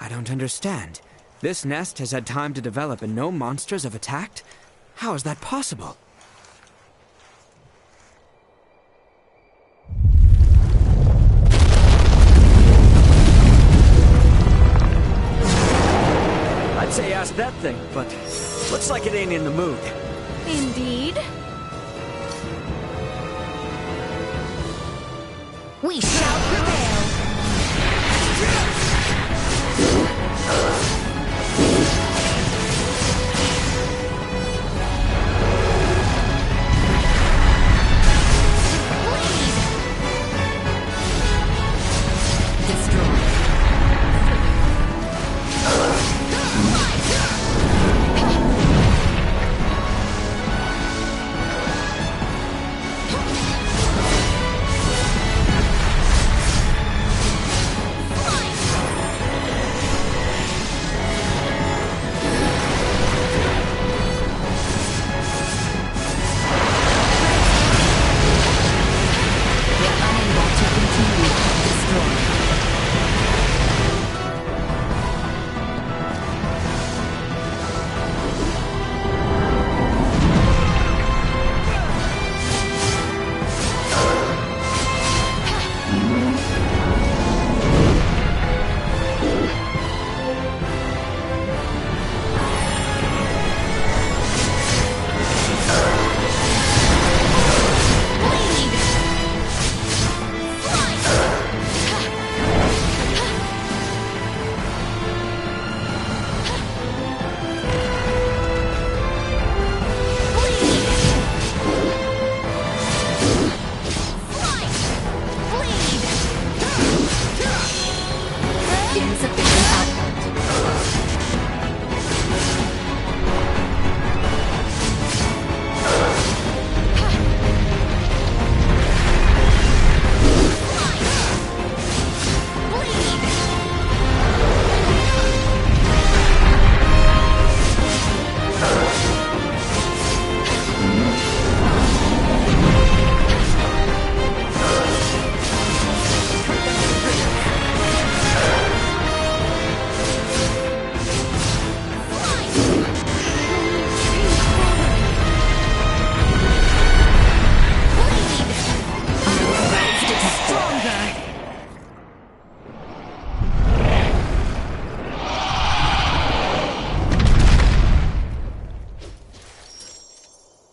I don't understand. This nest has had time to develop and no monsters have attacked? How is that possible? I'd say ask that thing, but looks like it ain't in the mood. Indeed. We shall prevail.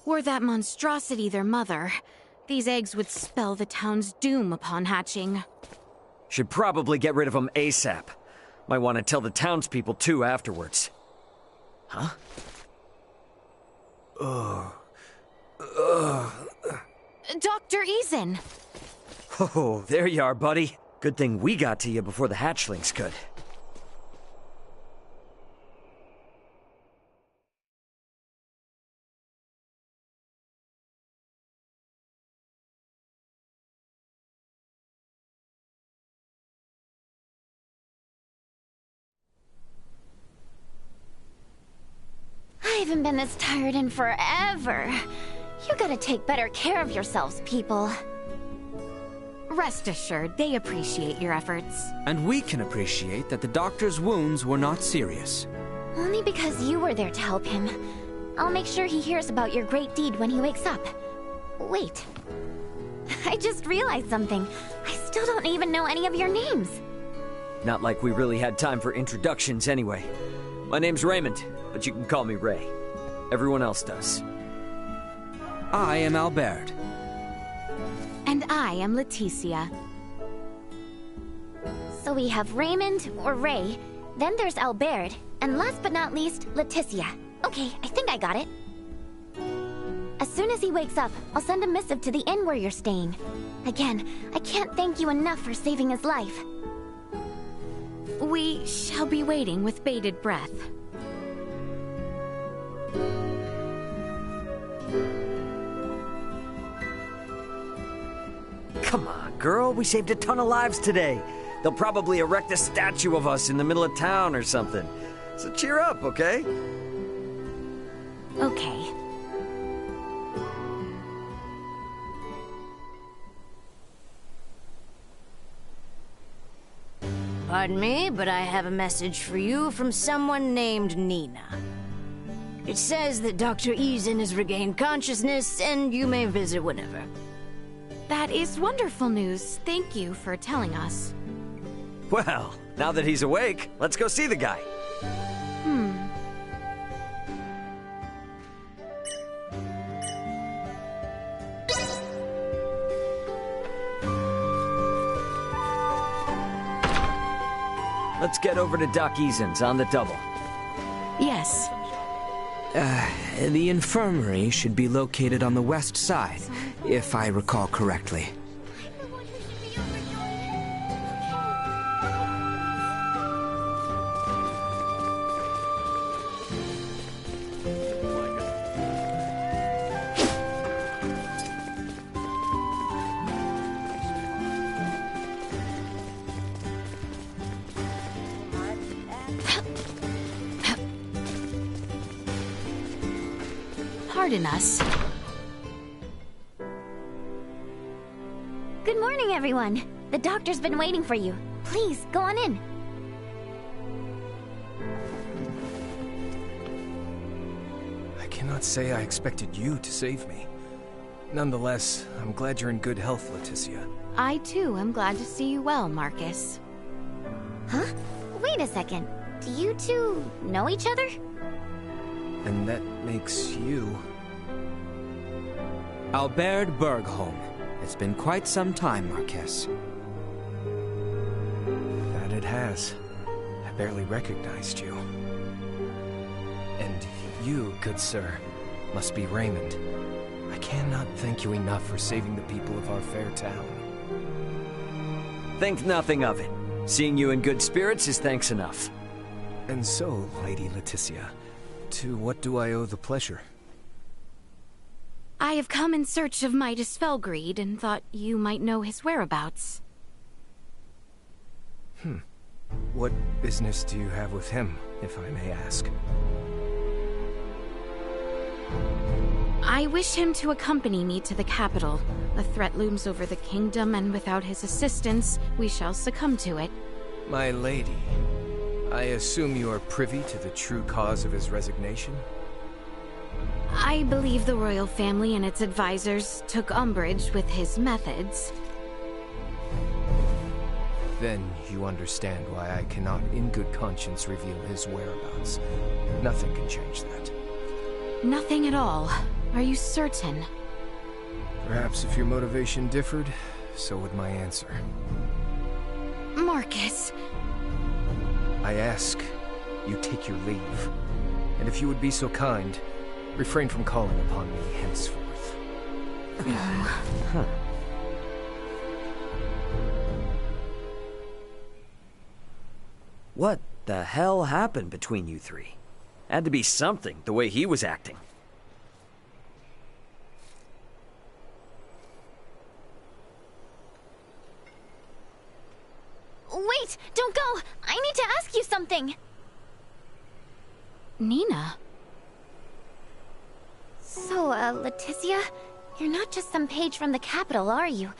Were that monstrosity their mother, these eggs would spell the town's doom upon hatching. Should probably get rid of them ASAP. Might want to tell the townspeople too afterwards. Huh? Dr. Eason! Oh, there you are, buddy. Good thing we got to you before the hatchlings could. I haven't been this tired in forever. You gotta take better care of yourselves, people. Rest assured, they appreciate your efforts. And we can appreciate that the doctor's wounds were not serious. Only because you were there to help him. I'll make sure he hears about your great deed when he wakes up. Wait. I just realized something. I still don't even know any of your names. Not like we really had time for introductions anyway. My name's Raymond, but you can call me Ray. Everyone else does. I am Albert. And I am Leticia. So we have Raymond, or Ray, then there's Albert, and last but not least, Leticia. Okay, I think I got it. As soon as he wakes up, I'll send a missive to the inn where you're staying. Again, I can't thank you enough for saving his life. We shall be waiting with bated breath. Come on, girl. We saved a ton of lives today. They'll probably erect a statue of us in the middle of town or something. So cheer up, okay? Okay. Pardon me, but I have a message for you from someone named Nina. It says that Dr. Eason has regained consciousness, and you may visit whenever. That is wonderful news. Thank you for telling us. Well, now that he's awake, let's go see the guy. Let's get over to Doc Eason's on the double. Yes. The infirmary should be located on the west side, if I recall correctly. Pardon us. Good morning, everyone. The doctor's been waiting for you. Please, go on in. I cannot say I expected you to save me. Nonetheless, I'm glad you're in good health, Leticia. I too am glad to see you well, Marcus. Huh? Wait a second. Do you two know each other? And that makes you... Albert Bergholm. It's been quite some time, Marquess. That it has. I barely recognized you. And you, good sir, must be Raymond. I cannot thank you enough for saving the people of our fair town. Think nothing of it. Seeing you in good spirits is thanks enough. And so, Lady Leticia, to what do I owe the pleasure? I have come in search of Midas Felgreed and thought you might know his whereabouts. What business do you have with him, if I may ask? I wish him to accompany me to the capital. A threat looms over the kingdom, and without his assistance, we shall succumb to it. My lady, I assume you are privy to the true cause of his resignation? I believe the royal family and its advisors took umbrage with his methods. Then you understand why I cannot in good conscience reveal his whereabouts. Nothing can change that. Nothing at all. Are you certain? Perhaps if your motivation differed, so would my answer. Marcus. I ask, you take your leave. And if you would be so kind, refrain from calling upon me henceforth. What the hell happened between you three? Had to be something, the way he was acting. Wait! Don't go! I need to ask you something! Nina? So, Leticia, you're not just some page from the capital, are you?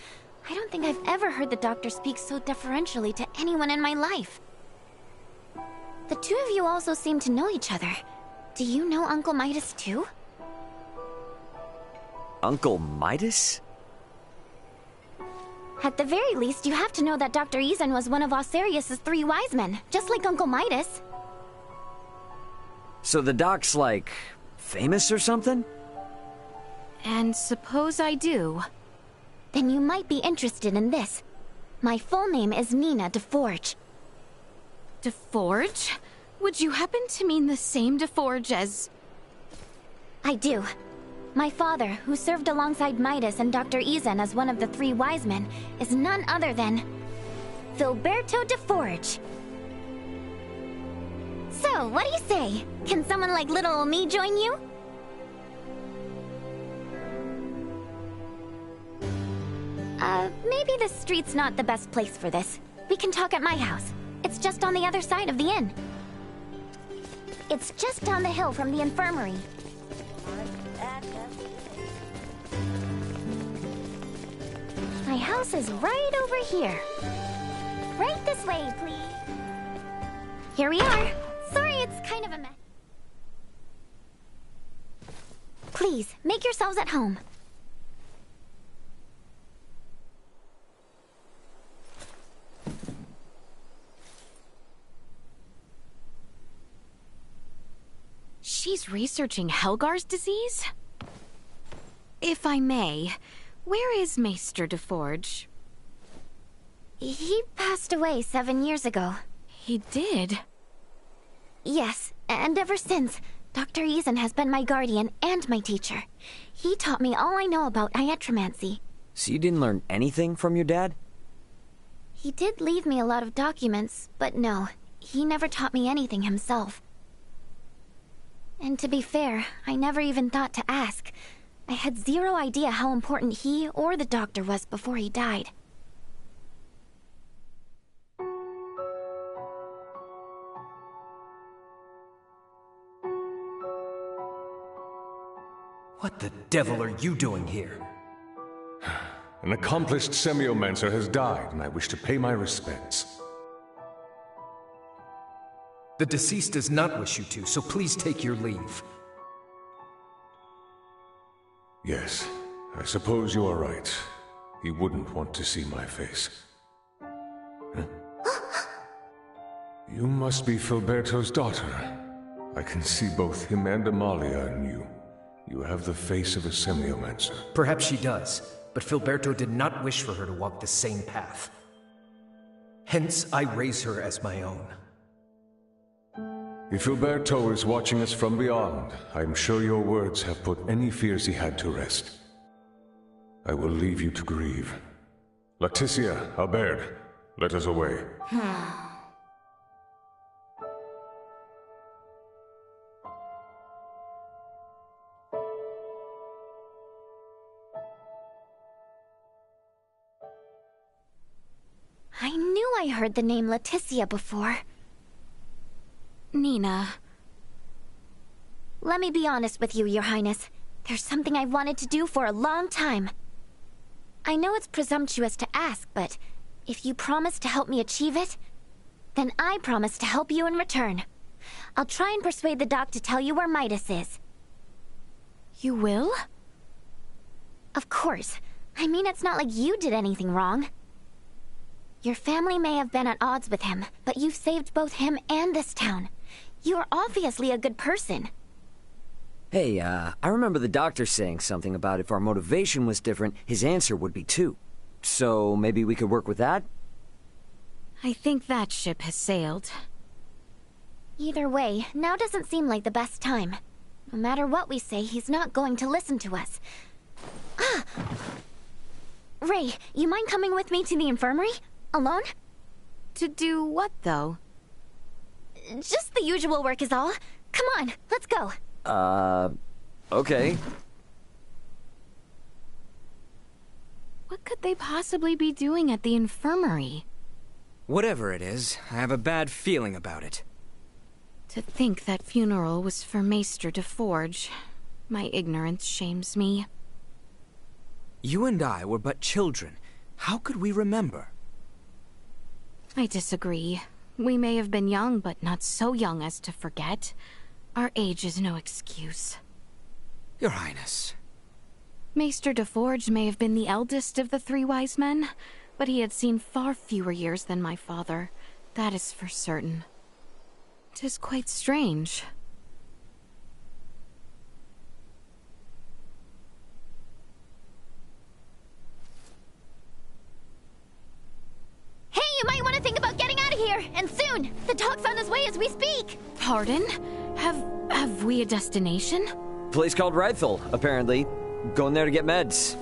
I don't think I've ever heard the doctor speak so deferentially to anyone in my life. The two of you also seem to know each other. Do you know Uncle Midas too? Uncle Midas? At the very least, you have to know that Dr. Eason was one of Osarius's 3 wise men, just like Uncle Midas. So the doc's like... famous or something? And suppose I do. Then you might be interested in this. My full name is Nina DeForge. DeForge? Would you happen to mean the same DeForge as... I do. My father, who served alongside Midas and Dr. Eason as one of the 3 wise men, is none other than... Pt.2 DeForge. So, what do you say? Can someone like little ol' me join you? Maybe the street's not the best place for this. We can talk at my house. It's just on the other side of the inn. It's just down the hill from the infirmary. My house is right over here. Right this way, please. Here we are. Sorry, it's kind of a mess. Please, make yourselves at home. She's researching Helgar's disease? If I may, where is Maester de Forge? He passed away 7 years ago. He did? Yes, and ever since, Dr. Eason has been my guardian and my teacher. He taught me all I know about iatromancy. So you didn't learn anything from your dad? He did leave me a lot of documents, but no, he never taught me anything himself. And to be fair, I never even thought to ask. I had zero idea how important he or the doctor was before he died. What the devil are you doing here? An accomplished semiomancer has died, and I wish to pay my respects. The deceased does not wish you to, so please take your leave. Yes, I suppose you are right. He wouldn't want to see my face. Huh? You must be Filberto's daughter. I can see both him and Amalia in you. You have the face of a semiomancer. Perhaps she does, but Filberto did not wish for her to walk the same path. Hence, I raise her as my own. If Filberto is watching us from beyond, I'm sure your words have put any fears he had to rest. I will leave you to grieve. Leticia, Albert, let us away. I knew I heard the name Leticia before. Nina. Let me be honest with you, Your Highness. There's something I've wanted to do for a long time. I know it's presumptuous to ask, but if you promise to help me achieve it, then I promise to help you in return. I'll try and persuade the doc to tell you where Midas is. You will? Of course. I mean, it's not like you did anything wrong. Your family may have been at odds with him, but you've saved both him and this town. You are obviously a good person. Hey, I remember the doctor saying something about if our motivation was different, his answer would be too. So maybe we could work with that? I think that ship has sailed. Either way, now doesn't seem like the best time. No matter what we say, he's not going to listen to us. Ah! Ray, you mind coming with me to the infirmary? Alone? To do what, though? Just the usual work is all. Come on, let's go. Okay. What could they possibly be doing at the infirmary? Whatever it is, I have a bad feeling about it. To think that funeral was for Maester de Forge. My ignorance shames me. You and I were but children. How could we remember? I disagree. We may have been young, but not so young as to forget. Our age is no excuse. Your Highness. Maester de Forge may have been the eldest of the three wise men, but he had seen far fewer years than my father. That is for certain. 'Tis quite strange. Hey, you might want to think about getting out of here, and soon! The doc's on his way as we speak! Pardon? Have we a destination? Place called Rithel, apparently. Going there to get meds.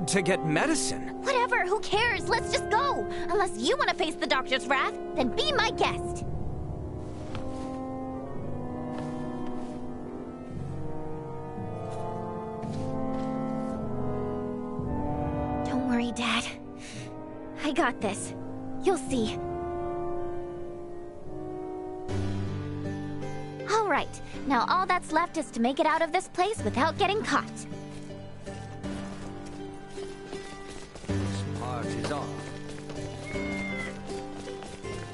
To get medicine? Whatever, who cares? Let's just go! Unless you want to face the doctor's wrath, then be my guest! Don't worry, Dad. I got this. You'll see. All right, now all that's left is to make it out of this place without getting caught. Spark is on.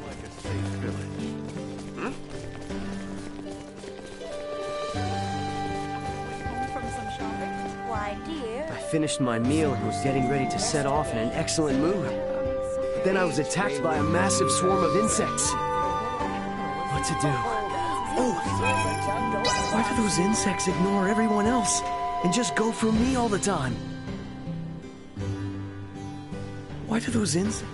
Like a safe village. finished my meal and was getting ready to set off in an excellent mood. But then I was attacked by a massive swarm of insects. What to do? Oh! Why do those insects ignore everyone else and just go for me all the time? Why do those insects...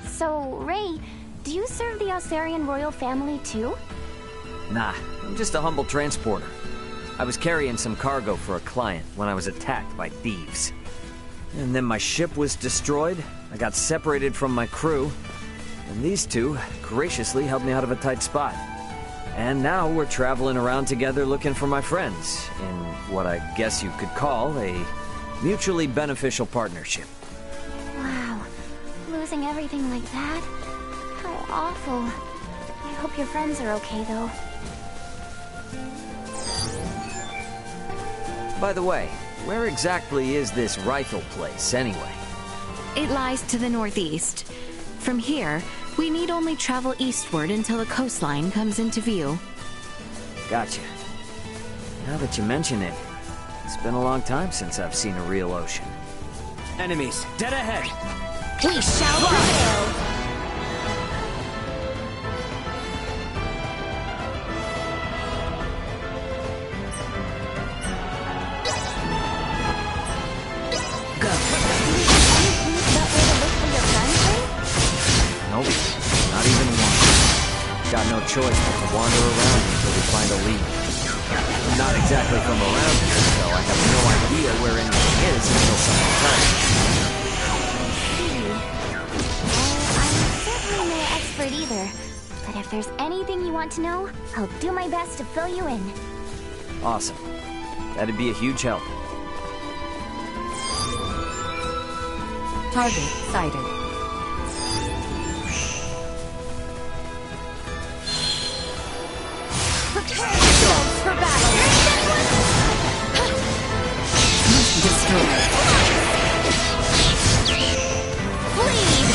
So, Ray, do you serve the Alcerian royal family too? Nah, I'm just a humble transporter. I was carrying some cargo for a client when I was attacked by thieves. And then my ship was destroyed, I got separated from my crew, and these two graciously helped me out of a tight spot. And now we're traveling around together looking for my friends, in what I guess you could call a mutually beneficial partnership. Wow, losing everything like that? How awful. I hope your friends are okay, though. By the way, where exactly is this Rifle place, anyway? It lies to the northeast. From here, we need only travel eastward until the coastline comes into view. Gotcha. Now that you mention it, it's been a long time since I've seen a real ocean. Enemies, dead ahead! We shall prevail! Nope, not even one. Got no choice but to wander around until we find a lead. I'm not exactly from around here, so I have no idea where anything is until someone tells me. I'm certainly no expert either, but if there's anything you want to know, I'll do my best to fill you in. Awesome. That'd be a huge help. Target sighted. Prepare yourselves for battle! Destroyed. Bleed!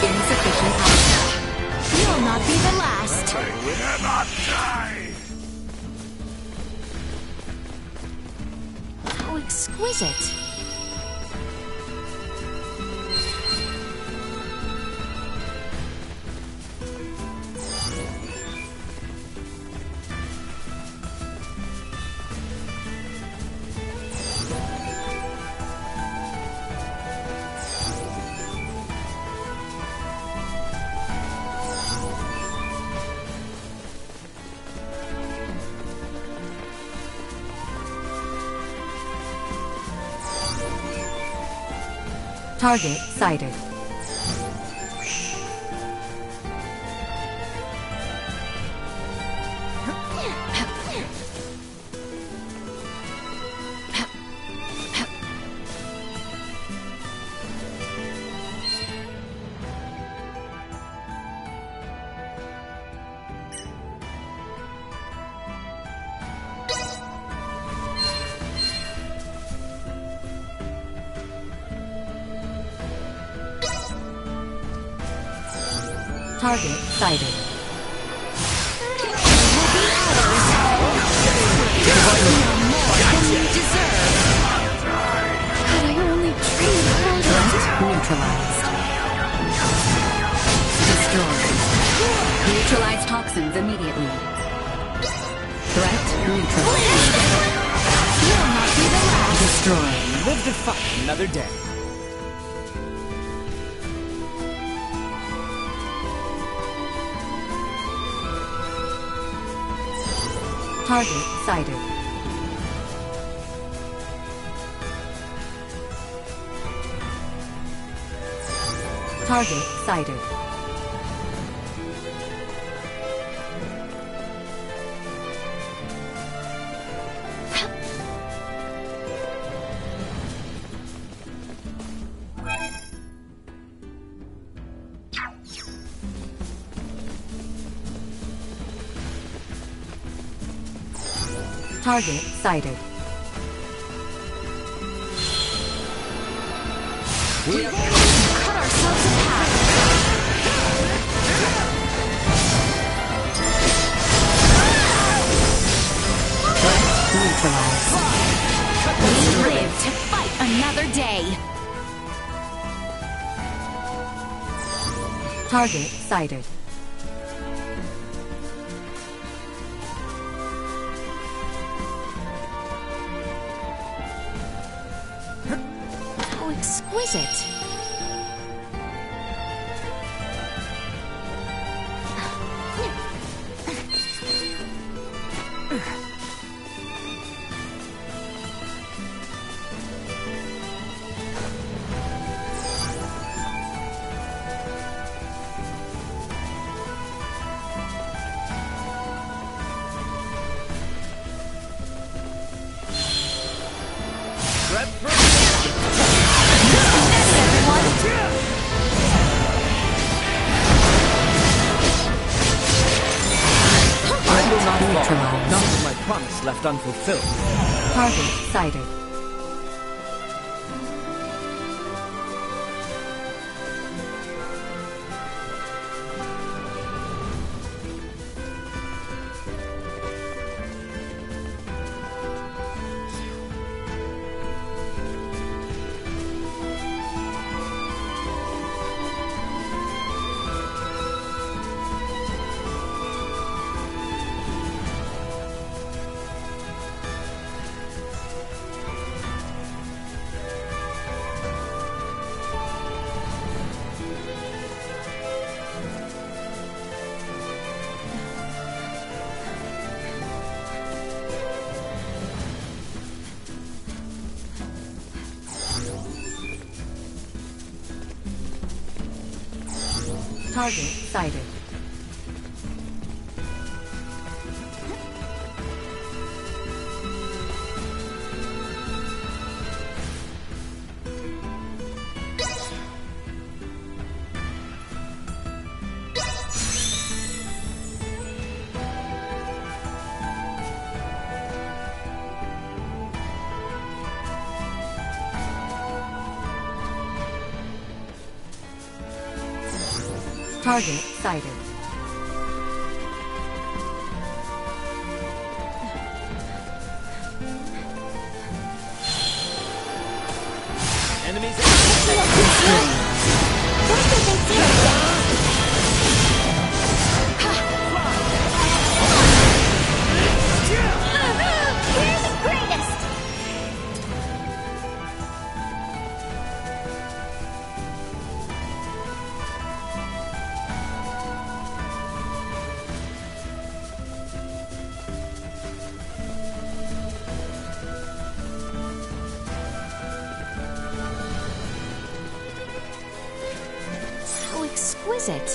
Insufficient power. You'll not be the last. I cannot die! How exquisite. Target sighted. Target sighted. Had I only dreamed of Threat neutralized. Destroyed. Neutralize toxins immediately. Threat neutralized. You'll not be the last. Destroyed. Live to fight another day. Target sighted. Target sighted. Target sighted. Cut ourselves a path. Neutralized. We live to fight another day. Target sighted. How exquisite. Neutralized. Not with my promise left unfulfilled. Target sighted. Target sighted. Target sighted. Enemies. What did they do? We're the greatest! How exquisite.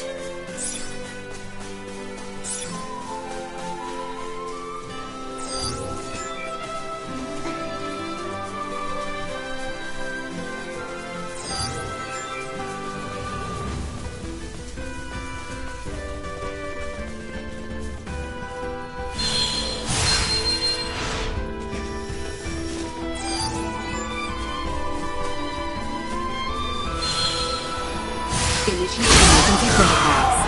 Initiating emergency protocols.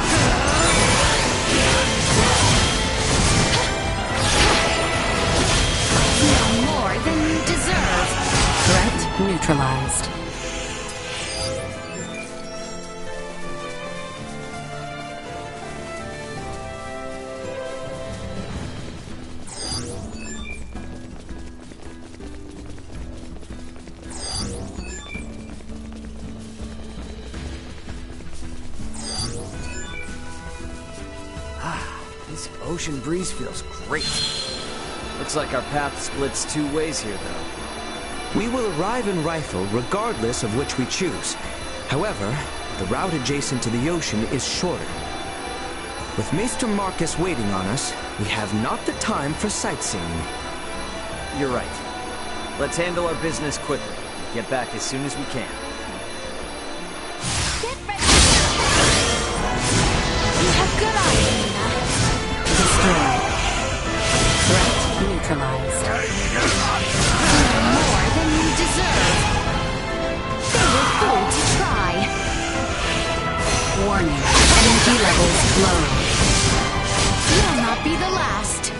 No more than you deserve. Threat neutralized. This ocean breeze feels great. Looks like our path splits two ways here, though. We will arrive in Rifle regardless of which we choose. However, the route adjacent to the ocean is shorter. With Maester Marcus waiting on us, we have not the time for sightseeing. You're right. Let's handle our business quickly. Get back as soon as we can. Get ready! You have good eyes, Nina. Destroyed. Threat neutralized. Energy levels low. You'll not be the last.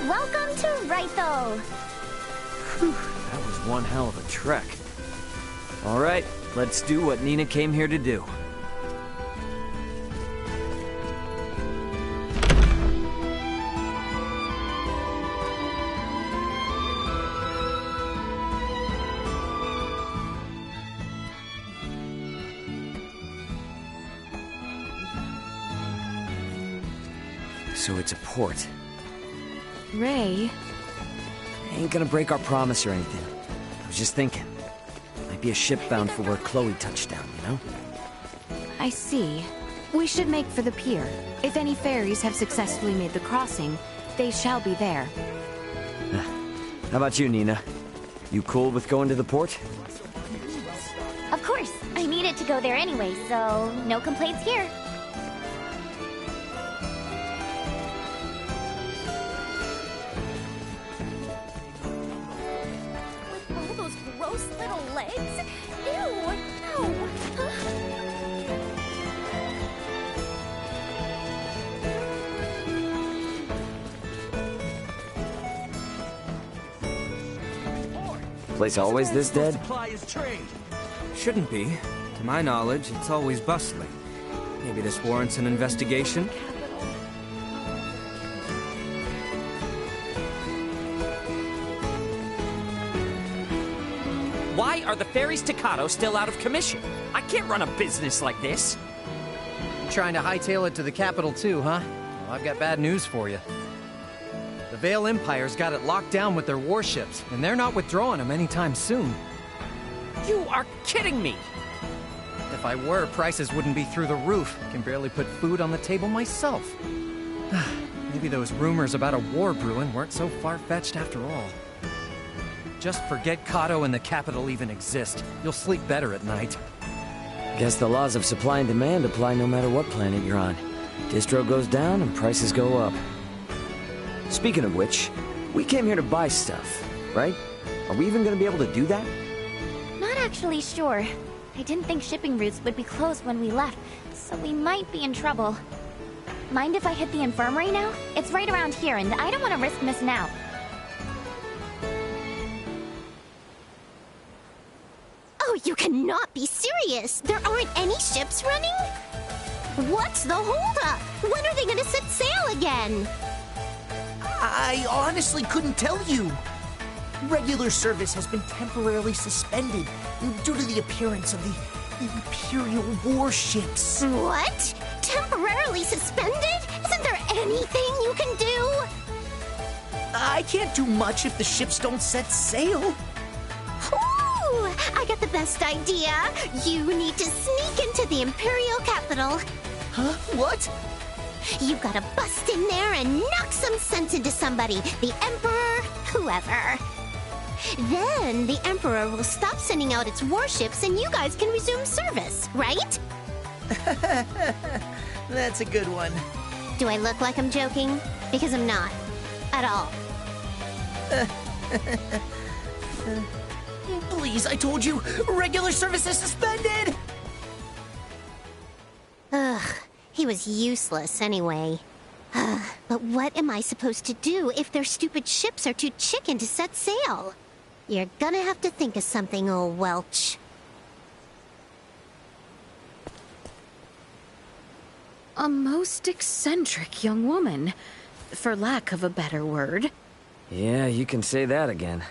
Welcome to Rythel. That was one hell of a trek. All right, let's do what Nina came here to do. So it's a port. Ray, Ain't gonna break our promise or anything. I was just thinking. Might be a ship bound for where Chloe touched down, you know? I see. We should make for the pier. If any ferries have successfully made the crossing, they shall be there. How about you, Nina? You cool with going to the port? Of course, I needed to go there anyway, so no complaints here. With all those gross little legs? Ew, no. Place always this dead? Shouldn't be. To my knowledge, it's always bustling. Maybe this warrants an investigation? Why are the ferries Pt.2 still out of commission? I can't run a business like this. You trying to hightail it to the capital too, huh? Well, I've got bad news for you. The Vale Empire's got it locked down with their warships, and they're not withdrawing them anytime soon. You are kidding me! If I were, prices wouldn't be through the roof. I can barely put food on the table myself. Maybe those rumors about a war brewing weren't so far-fetched after all. Just forget Kato and the capital even exist. You'll sleep better at night. Guess the laws of supply and demand apply no matter what planet you're on. Distro goes down and prices go up. Speaking of which, we came here to buy stuff, right? Are we even gonna be able to do that? Not actually sure. I didn't think shipping routes would be closed when we left, so we might be in trouble. Mind if I hit the infirmary now? It's right around here, and I don't want to risk missing out. Oh, you cannot be serious! There aren't any ships running? What's the holdup? When are they gonna set sail again? I honestly couldn't tell you. Regular service has been temporarily suspended due to the appearance of the Imperial warships. What? Temporarily suspended? Isn't there anything you can do? I can't do much if the ships don't set sail. Ooh, I got the best idea. You need to sneak into the Imperial capital. Huh? What? You gotta bust in there and knock some sense into somebody. The Emperor, whoever. Then the Emperor will stop sending out its warships and you guys can resume service, right? That's a good one. Do I look like I'm joking? Because I'm not. At all. Please, I told you, regular service is suspended! Ugh, he was useless anyway. But what am I supposed to do if their stupid ships are too chicken to set sail? You're gonna have to think of something, old Welch. A most eccentric young woman, for lack of a better word. Yeah, you can say that again.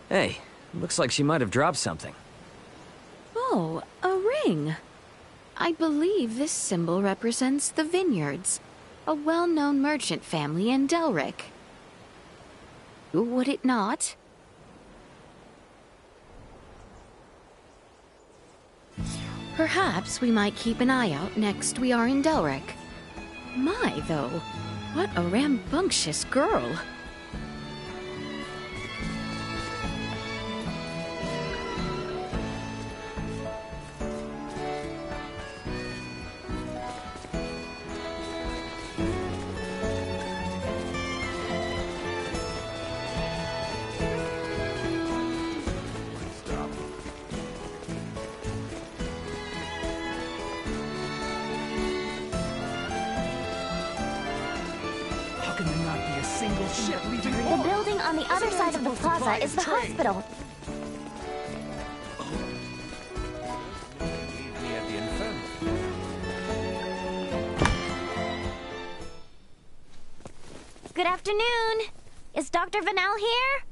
Hey, looks like she might have dropped something. Oh, a ring. I believe this symbol represents the Vineyards, a well-known merchant family in Delric. Would it not? Perhaps we might keep an eye out next we are in Delric. My, though, what a rambunctious girl. The building on the other side of the plaza is the hospital. Good afternoon. Is Dr. Vanel here?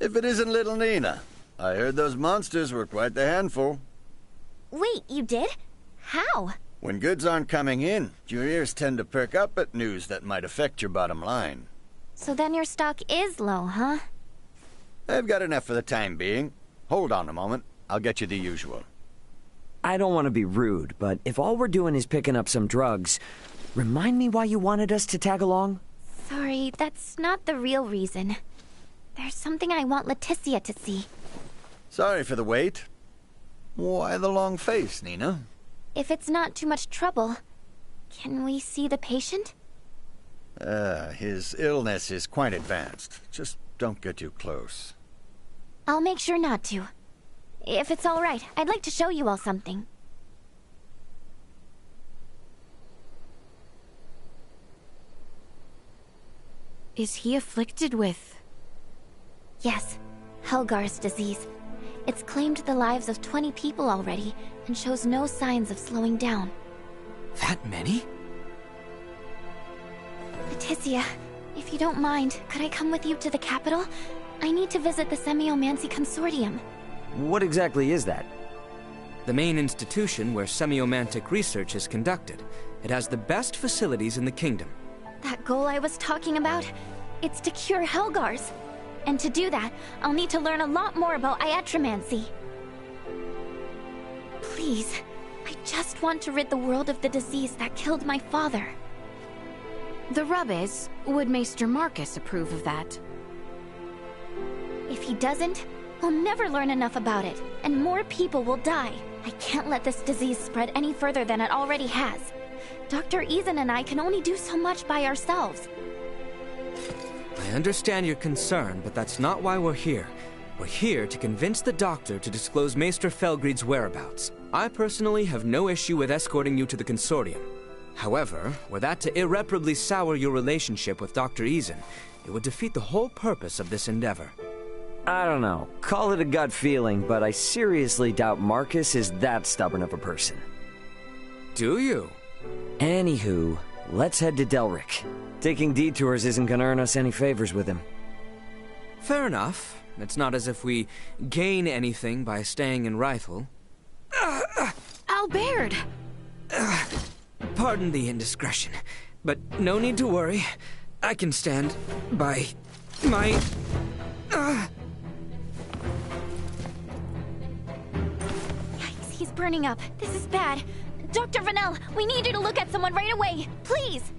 If it isn't little Nina. I heard those monsters were quite the handful. Wait, you did? How? When goods aren't coming in, your ears tend to perk up at news that might affect your bottom line. So then your stock is low, huh? I've got enough for the time being. Hold on a moment. I'll get you the usual. I don't want to be rude, but if all we're doing is picking up some drugs, remind me why you wanted us to tag along? Sorry, that's not the real reason. There's something I want Leticia to see. Sorry for the wait. Why the long face, Nina? If it's not too much trouble, can we see the patient? His illness is quite advanced. Just don't get too close. I'll make sure not to. If it's all right, I'd like to show you all something. Is he afflicted with... Yes, Helgar's disease. It's claimed the lives of 20 people already, and shows no signs of slowing down. That many? Leticia, if you don't mind, could I come with you to the capital? I need to visit the Semiomancy Consortium. What exactly is that? The main institution where semiomantic research is conducted. It has the best facilities in the kingdom. That goal I was talking about? It's to cure Helgars. And to do that, I'll need to learn a lot more about iatromancy. Please, I just want to rid the world of the disease that killed my father. The rub is, would Maester Marcus approve of that? If he doesn't, we'll never learn enough about it, and more people will die. I can't let this disease spread any further than it already has. Dr. Eason and I can only do so much by ourselves. I understand your concern, but that's not why we're here. We're here to convince the doctor to disclose Maester Felgreid's whereabouts. I personally have no issue with escorting you to the consortium. However, were that to irreparably sour your relationship with Dr. Eason, it would defeat the whole purpose of this endeavor. I don't know. Call it a gut feeling, but I seriously doubt Marcus is that stubborn of a person. Do you? Anywho, let's head to Delric. Taking detours isn't gonna earn us any favors with him. Fair enough. It's not as if we gain anything by staying in Rifle. Albert! Pardon the indiscretion, but no need to worry. I can stand by my... Yikes, he's burning up. This is bad. Dr. Vanel, we need you to look at someone right away. Please!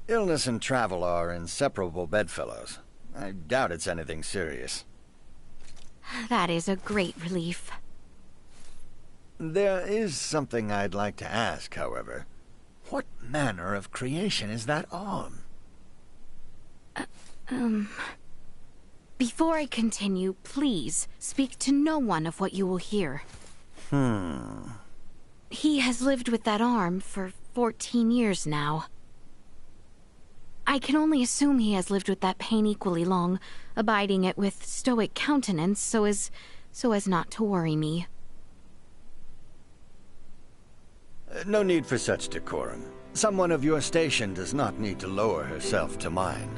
Illness and travel are inseparable bedfellows. I doubt it's anything serious. That is a great relief. There is something I'd like to ask, however. What manner of creation is that arm? Before I continue, please speak to no one of what you will hear. He has lived with that arm for 14 years now. I can only assume he has lived with that pain equally long, abiding it with stoic countenance so as not to worry me. No need for such decorum. Someone of your station does not need to lower herself to mine.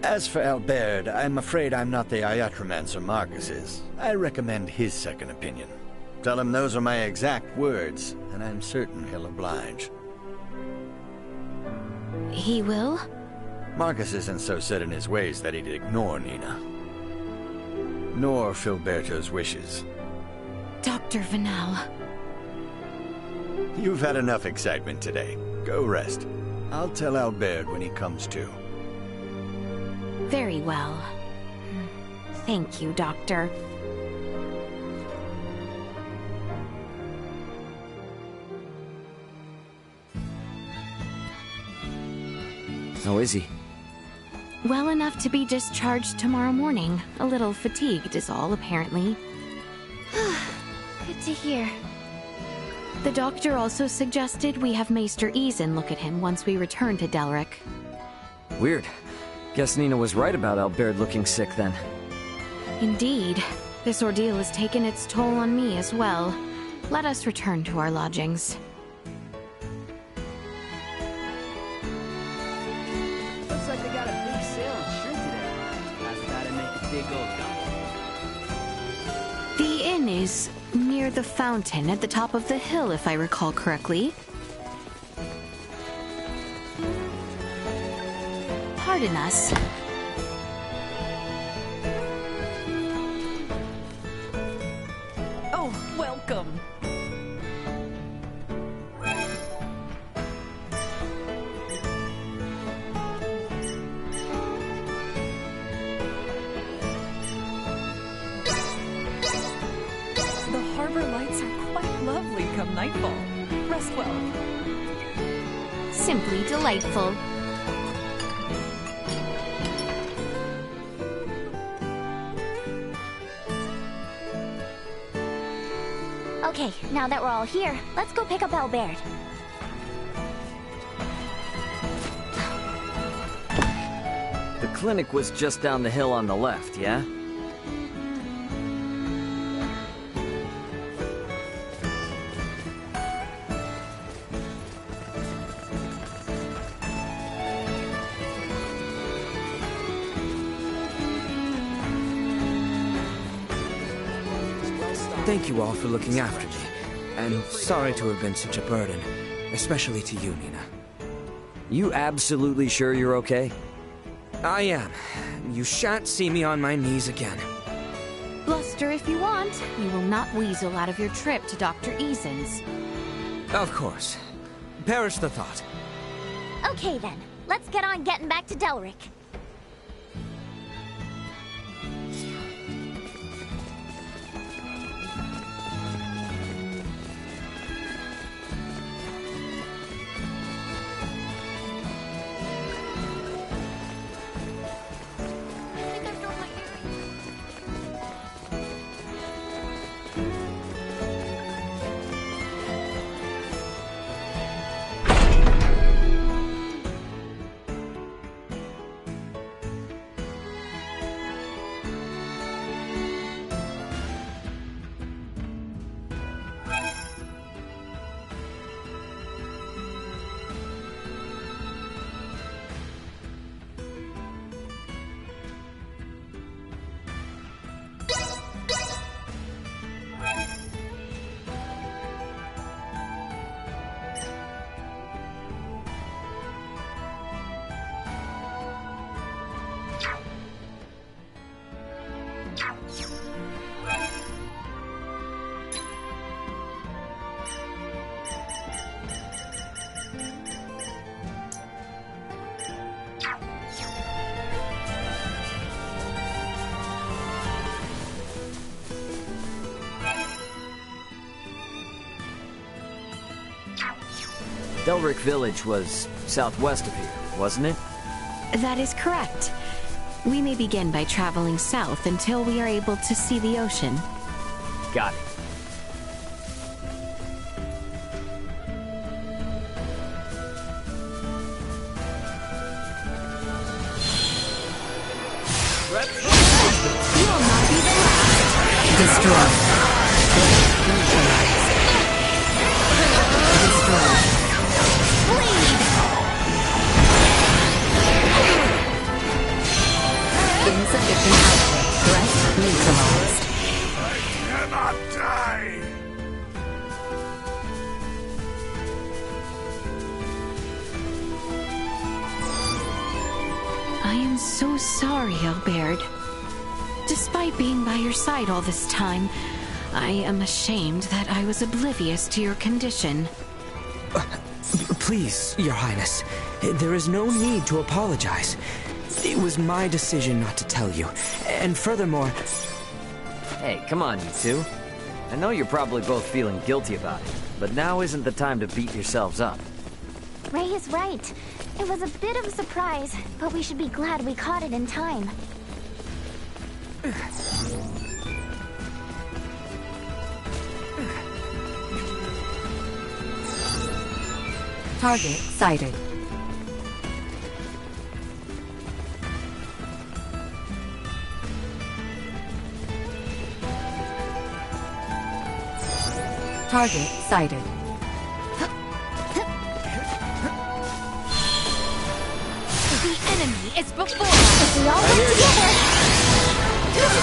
As for Albert, I'm afraid I'm not the iatromancer Marcus is. I recommend his second opinion. Tell him those are my exact words, and I'm certain he'll oblige. He will? Marcus isn't so set in his ways that he'd ignore Nina. Nor Filberto's wishes. Dr. Vanel. You've had enough excitement today. Go rest. I'll tell Albert when he comes to. Very well. Thank you, Doctor. How is he? Well enough to be discharged tomorrow morning. A little fatigued is all, apparently. Good to hear. The doctor also suggested we have Maester Eason look at him once we return to Delric. Weird. Guess Nina was right about Albert looking sick then. Indeed. This ordeal has taken its toll on me as well. Let us return to our lodgings. Looks like they got a big sale on shirt today. How's about to make a big old dump? The inn is near the fountain at the top of the hill, if I recall correctly. Pardon us. Oh, welcome. The harbor lights are quite lovely come nightfall. Rest well. Simply delightful. Okay, now that we're all here, let's go pick up Albert. The clinic was just down the hill on the left, yeah? Thank you all for looking after me. And sorry to have been such a burden, especially to you, Nina. You absolutely sure you're okay? I am. You shan't see me on my knees again. Bluster if you want. You will not weasel out of your trip to Dr. Eason's. Of course. Perish the thought. Okay then, let's get on getting back to Delric. Delric Village was southwest of here, wasn't it? That is correct. We may begin by traveling south until we are able to see the ocean. Got it. You will not be the last. Destroy. Insufficient output. Threat neutralized. I cannot die! I am so sorry, Albert. Despite being by your side all this time, I am ashamed that I was oblivious to your condition. Please, Your Highness, there is no need to apologize. It was my decision not to tell you. And furthermore... Hey, come on, you two. I know you're probably both feeling guilty about it, but now isn't the time to beat yourselves up. Ray is right. It was a bit of a surprise, but we should be glad we caught it in time. Target sighted. Target sighted. The enemy is before us. If we all work together.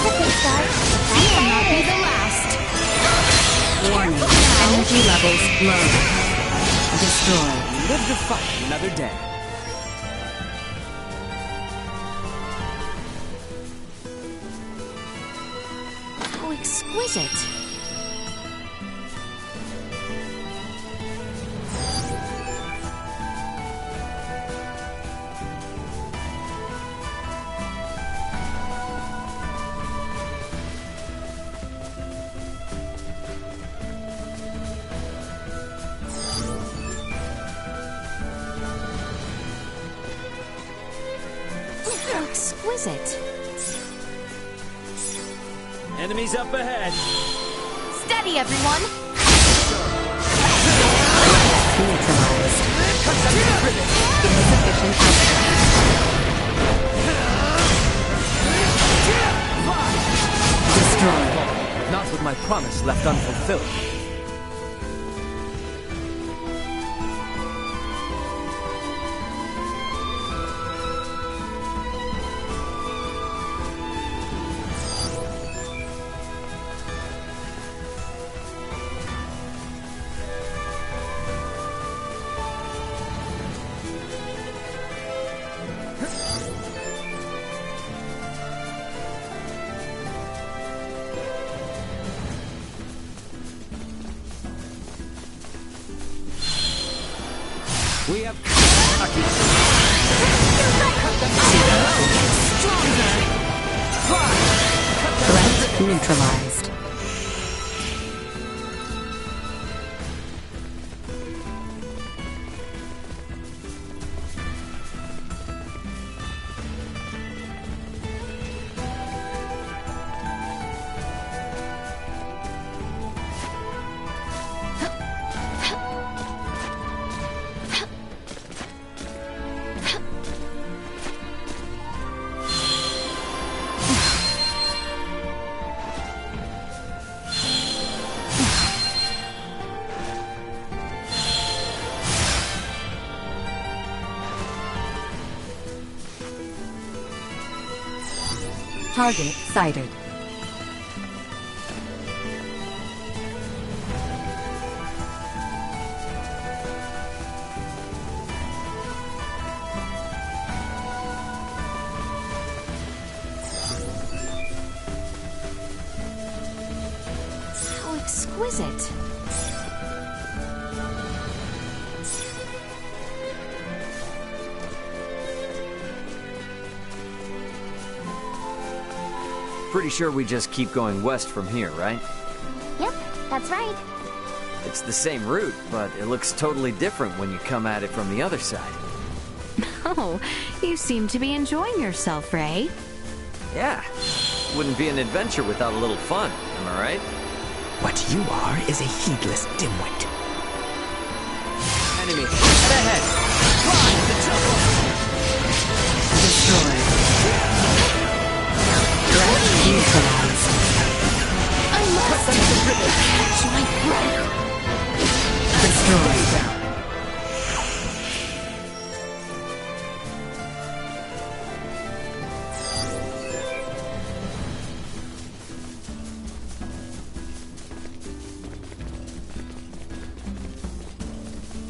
Okay, Star. That will not be the last. Warning. Energy levels low. Destroy. Live to fight another day. How exquisite. How exquisite. Enemies up ahead. Steady, everyone. Neutralized. Insufficient output. Destroyed. Not with my promise left unfulfilled. We have Threat neutralized. Target sighted. How exquisite. Pretty sure we just keep going west from here, right? Yep, that's right. It's the same route, but it looks totally different when you come at it from the other side. Oh, you seem to be enjoying yourself, Ray. Yeah. Wouldn't be an adventure without a little fun, am I right? What you are is a heedless dimwit. Enemy, head ahead! Destroyed. Threat neutralized. I must catch my breath. Destroyed.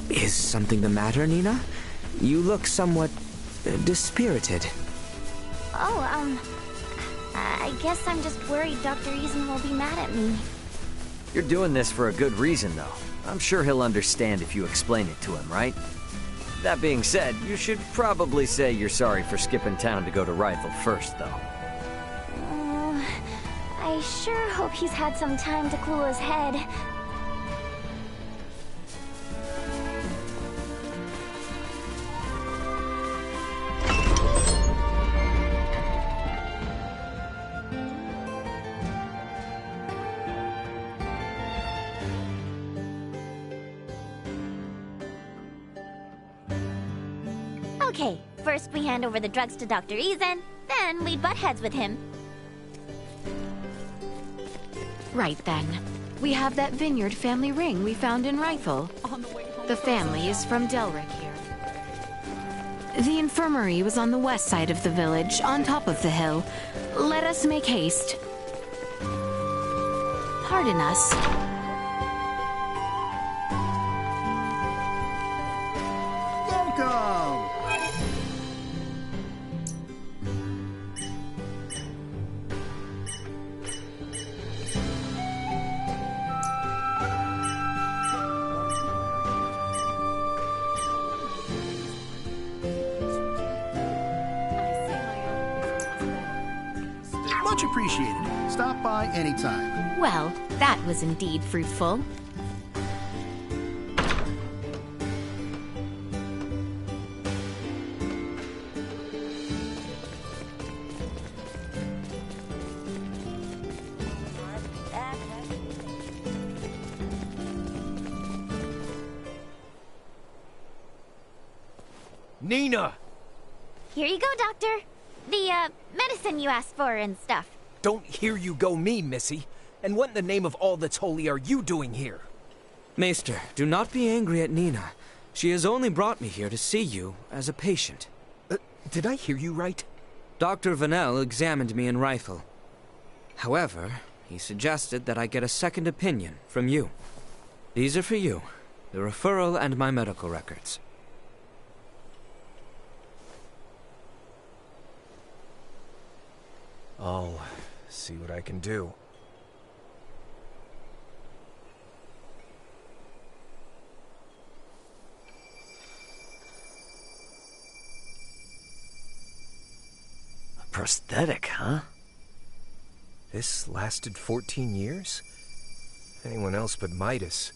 Is something the matter, Nina? You look somewhat dispirited. Oh, I guess I'm just worried Dr. Eason will be mad at me. You're doing this for a good reason, though. I'm sure he'll understand if you explain it to him, right? That being said, you should probably say you're sorry for skipping town to go to Rifle first, though. I sure hope he's had some time to cool his head. Okay, first we hand over the drugs to Dr. Ezen, then we butt heads with him. Right then. We have that vineyard family ring we found in Rifle. The family is from Delric here. The infirmary was on the west side of the village, on top of the hill. Let us make haste. Pardon us. Welcome! Much appreciated. Stop by anytime. Well, that was indeed fruitful. Nina! Here you go, Doctor. The, medicine you asked for and stuff. Don't hear you go me, Missy. And what in the name of all that's holy are you doing here? Maester, do not be angry at Nina. She has only brought me here to see you as a patient. Did I hear you right? Dr. Vanel examined me in Rifle. However, he suggested that I get a second opinion from you. These are for you, the referral and my medical records. I'll see what I can do. A prosthetic, huh? This lasted 14 years? Anyone else but Midas,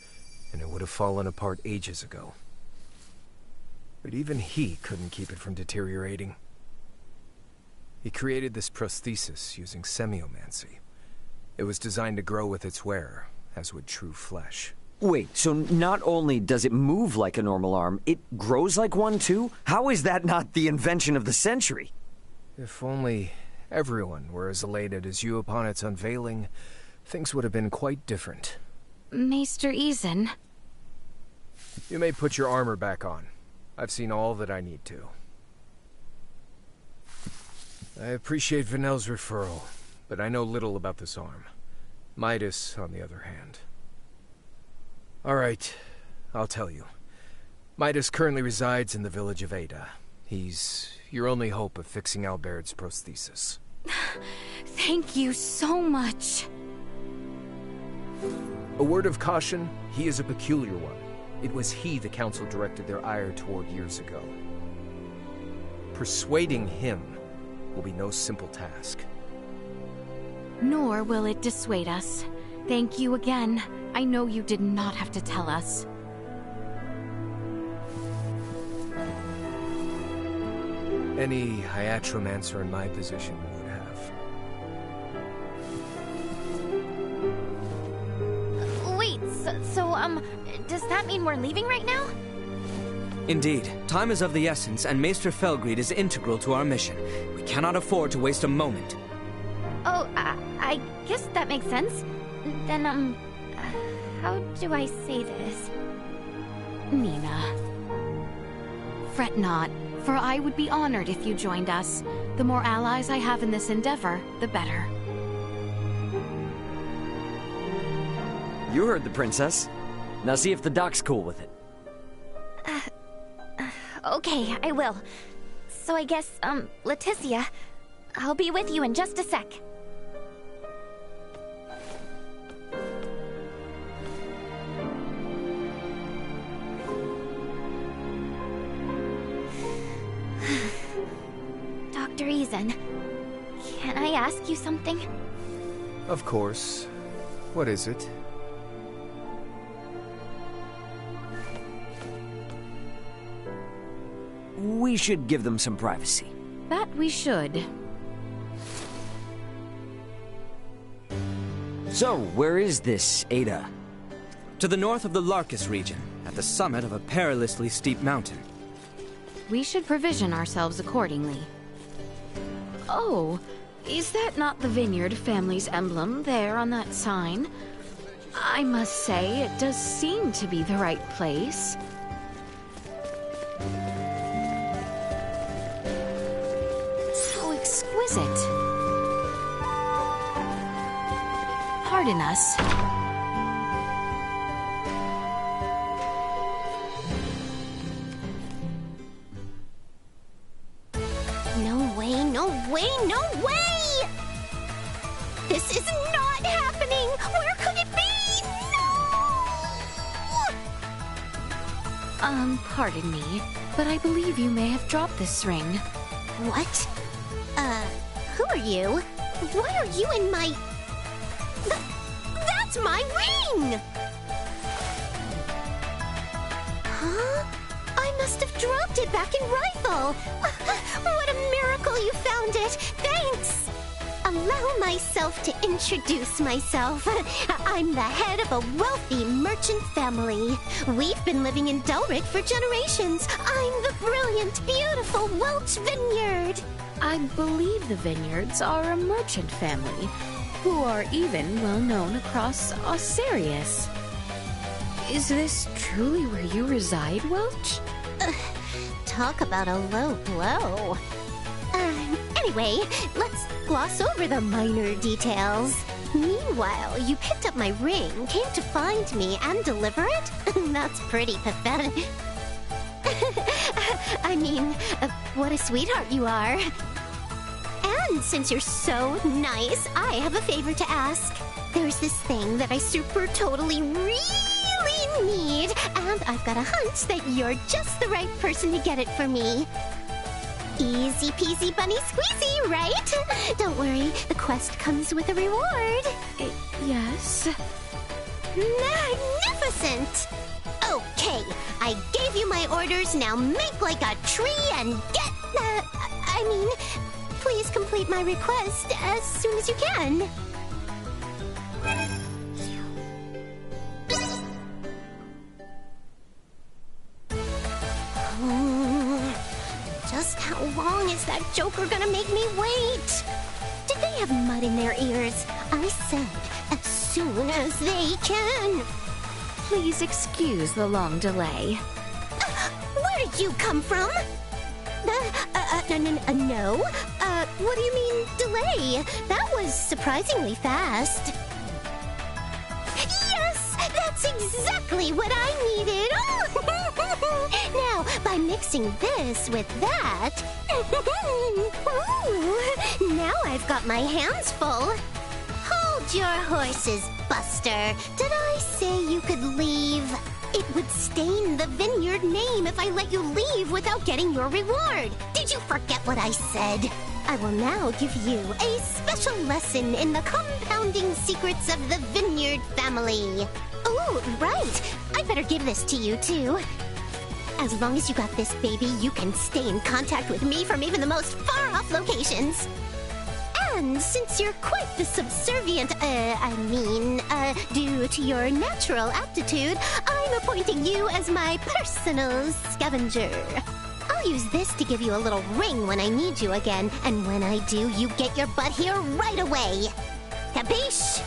and it would have fallen apart ages ago. But even he couldn't keep it from deteriorating. He created this prosthesis using semiomancy. It was designed to grow with its wearer, as would true flesh. Wait, so not only does it move like a normal arm, it grows like one too? How is that not the invention of the century? If only everyone were as elated as you upon its unveiling, things would have been quite different. Maester Ezen. You may put your armor back on. I've seen all that I need to. I appreciate Vanel's referral, but I know little about this arm. Midas, on the other hand. All right, I'll tell you. Midas currently resides in the village of Ada. He's your only hope of fixing Albert's prosthesis. Thank you so much. A word of caution, he is a peculiar one. It was he the council directed their ire toward years ago. Persuading him will be no simple task. Nor will it dissuade us. Thank you again. I know you did not have to tell us. Any hiatromancer in my position would have. Wait, does that mean we're leaving right now? Indeed, time is of the essence, and Maester Felgreed is integral to our mission. We cannot afford to waste a moment. Oh, I guess that makes sense. Then, how do I say this? Nina. Fret not, for I would be honored if you joined us. The more allies I have in this endeavor, the better. You heard the princess. Now see if the doc's cool with it. Okay, I will. So I guess, Leticia, I'll be with you in just a sec. Dr. Ezen, can I ask you something? Of course. What is it? We should give them some privacy. That we should. So, where is this Ada? To the north of the Larkus region, at the summit of a perilously steep mountain. We should provision ourselves accordingly. Oh, is that not the Vineyard family's emblem there on that sign? I must say, it does seem to be the right place. How exquisite. Pardon us. No way, no way, no way! This is not happening! Where could it be? No! Pardon me, but I believe you may have dropped this ring. What? Who are you? Why are you in my... That's my ring! Huh? I must have dropped it back in Rifle. What a miracle you found it! Thanks! Allow myself to introduce myself. I'm the head of a wealthy merchant family. We've been living in Delric for generations. I'm the brilliant, beautiful Welch Vineyard. I believe the Vineyards are a merchant family, who are even well known across Osirius. Is this truly where you reside, Welch? Talk about a low blow. Anyway, let's gloss over the minor details. Meanwhile, you picked up my ring, came to find me, and deliver it? That's pretty pathetic. I mean, what a sweetheart you are. And since you're so nice, I have a favor to ask. There's this thing that I super totally really need, and I've got a hunch that you're just the right person to get it for me. Easy peasy bunny squeezy, right? Don't worry, the quest comes with a reward. Yes? Magnificent! Okay, I gave you my orders, now make like a tree and get... please complete my request as soon as you can. Just how long is that joker gonna make me wait? Did they have mud in their ears? I said, as soon as they can. Please excuse the long delay. Where did you come from? No. What do you mean, delay? That was surprisingly fast. Yes! That's exactly what I needed! Now, by mixing this with that... Ooh, now I've got my hands full. Hold your horses, Buster. Did I say you could leave? It would stain the Vineyard name if I let you leave without getting your reward. Did you forget what I said? I will now give you a special lesson in the compounding secrets of the Vineyard family. Oh, right. I better give this to you, too. As long as you got this, baby, you can stay in contact with me from even the most far-off locations. And since you're quite the subservient, due to your natural aptitude, I'm appointing you as my personal scavenger. I'll use this to give you a little ring when I need you again, and when I do, you get your butt here right away. Capiche?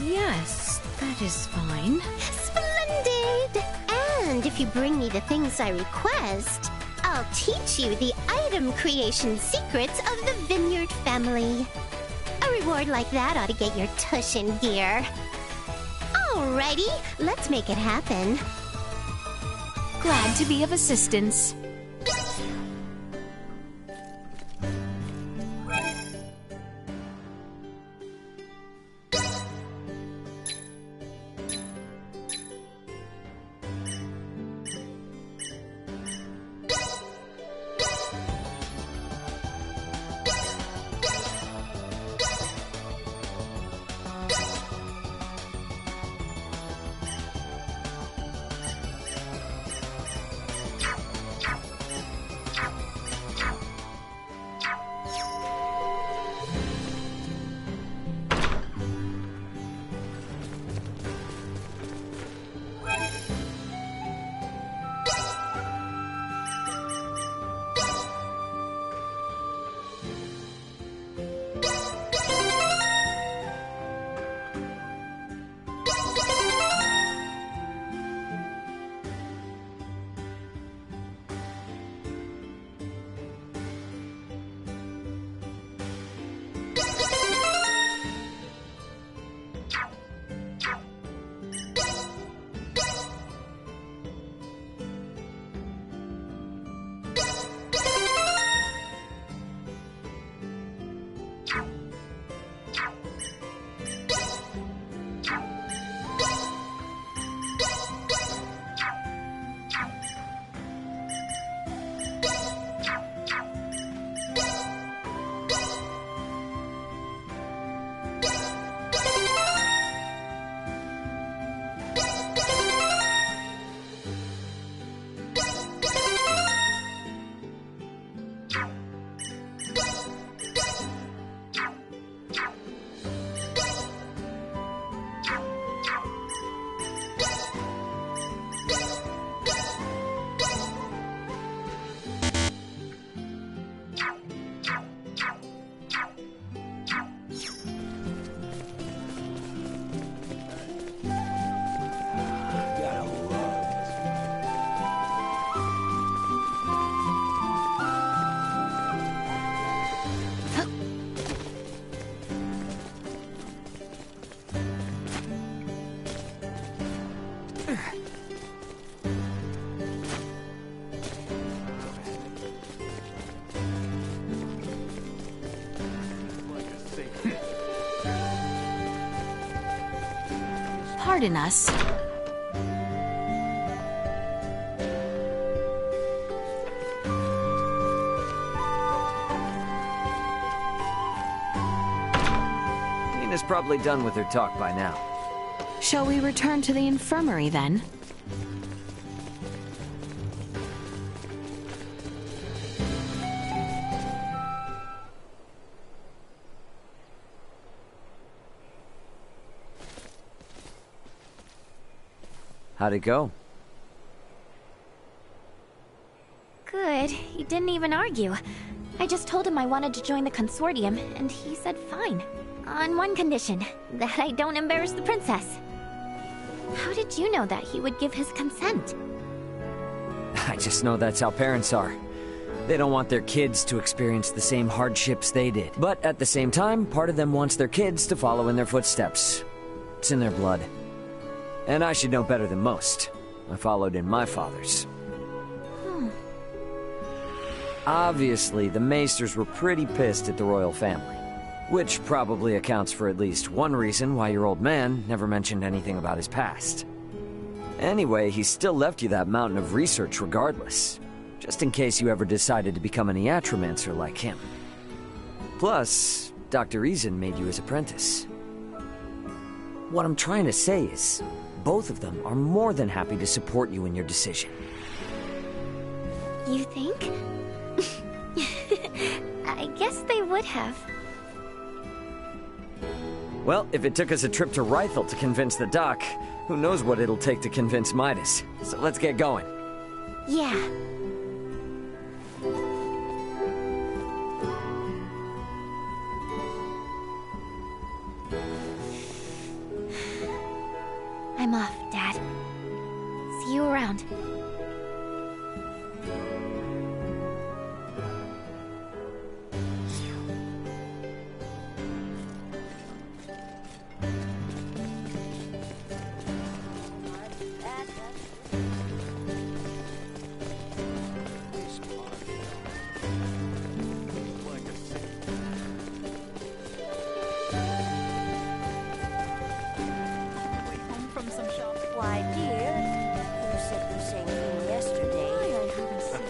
Yes, that is fine. Splendid! And if you bring me the things I request, I'll teach you the item creation secrets of the Vineyard family. A reward like that ought to get your tush in gear. Alrighty, let's make it happen. Glad to be of assistance. pardon us. Nina's probably done with her talk by now. Shall we return to the infirmary then? How'd it go? Good. He didn't even argue. I just told him I wanted to join the consortium, and he said fine. On one condition, that I don't embarrass the princess. How did you know that he would give his consent? I just know that's how parents are. They don't want their kids to experience the same hardships they did. But at the same time, part of them wants their kids to follow in their footsteps. It's in their blood. And I should know better than most. I followed in my father's. Obviously, the Maesters were pretty pissed at the royal family. Which probably accounts for at least one reason why your old man never mentioned anything about his past. Anyway, he still left you that mountain of research regardless. Just in case you ever decided to become an iatromancer like him. Plus, Dr. Eason made you his apprentice. What I'm trying to say is, both of them are more than happy to support you in your decision. You think? I guess they would have. Well, if it took us a trip to Rythel to convince the doc, who knows what it'll take to convince Midas. So let's get going. Yeah. I'm off, Dad. See you around. Why, dear, you said the same thing yesterday. I haven't seen.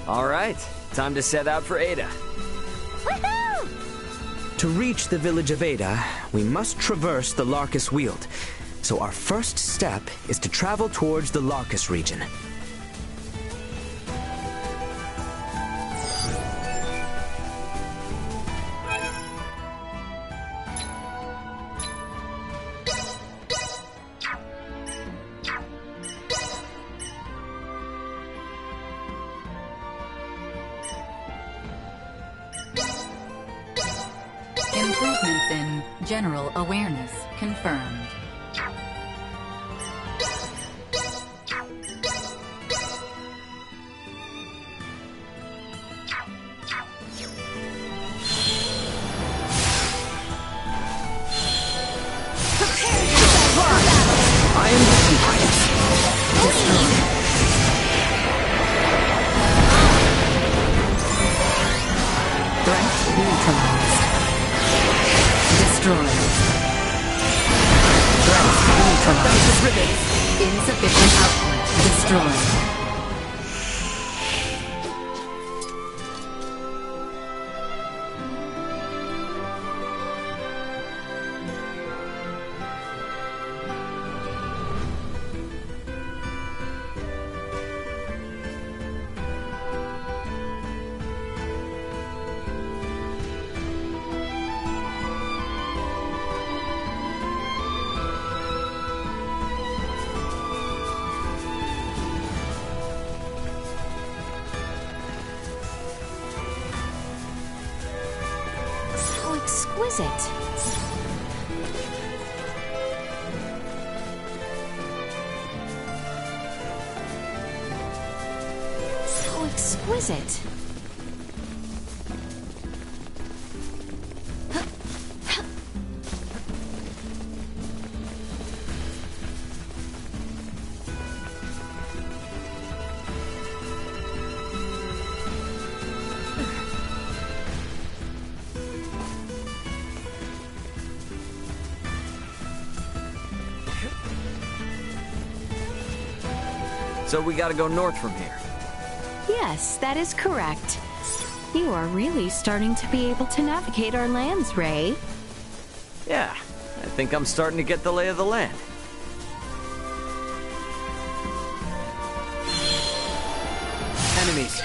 All right, time to set out for Ada. Woohoo! To reach the village of Ada, we must traverse the Larkus Weald. So our first step is to travel towards the Larkus region. Improvements in general awareness confirmed. I am Threat neutralized. Destroyed. Threat neutralized. Insufficient output. Destroyed. Exquisite. So exquisite. So we gotta go north from here. Yes, that is correct. You are really starting to be able to navigate our lands, Ray. Yeah, I think I'm starting to get the lay of the land. Enemies.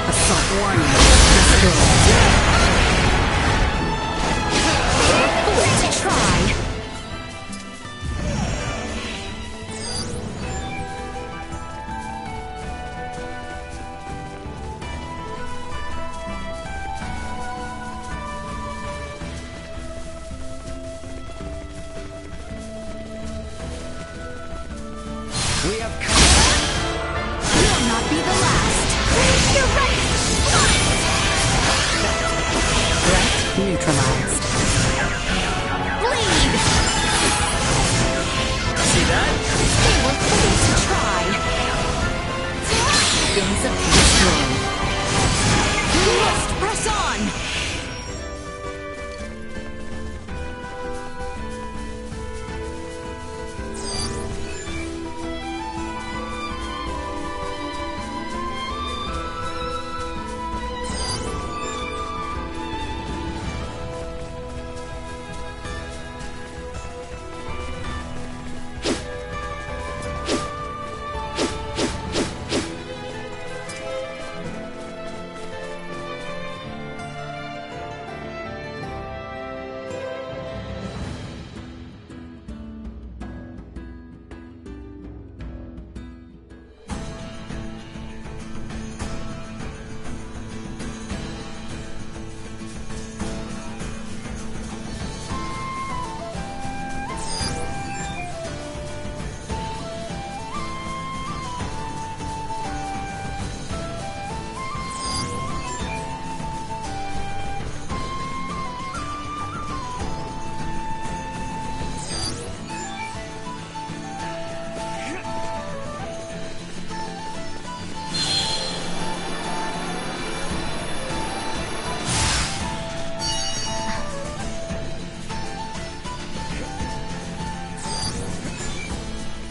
Assault warning. Destroyed. To try. We have come. Will not be the last. You're right. Threat neutralized. Bleed. See that? They were foolish to try. Insufficient. We must press on.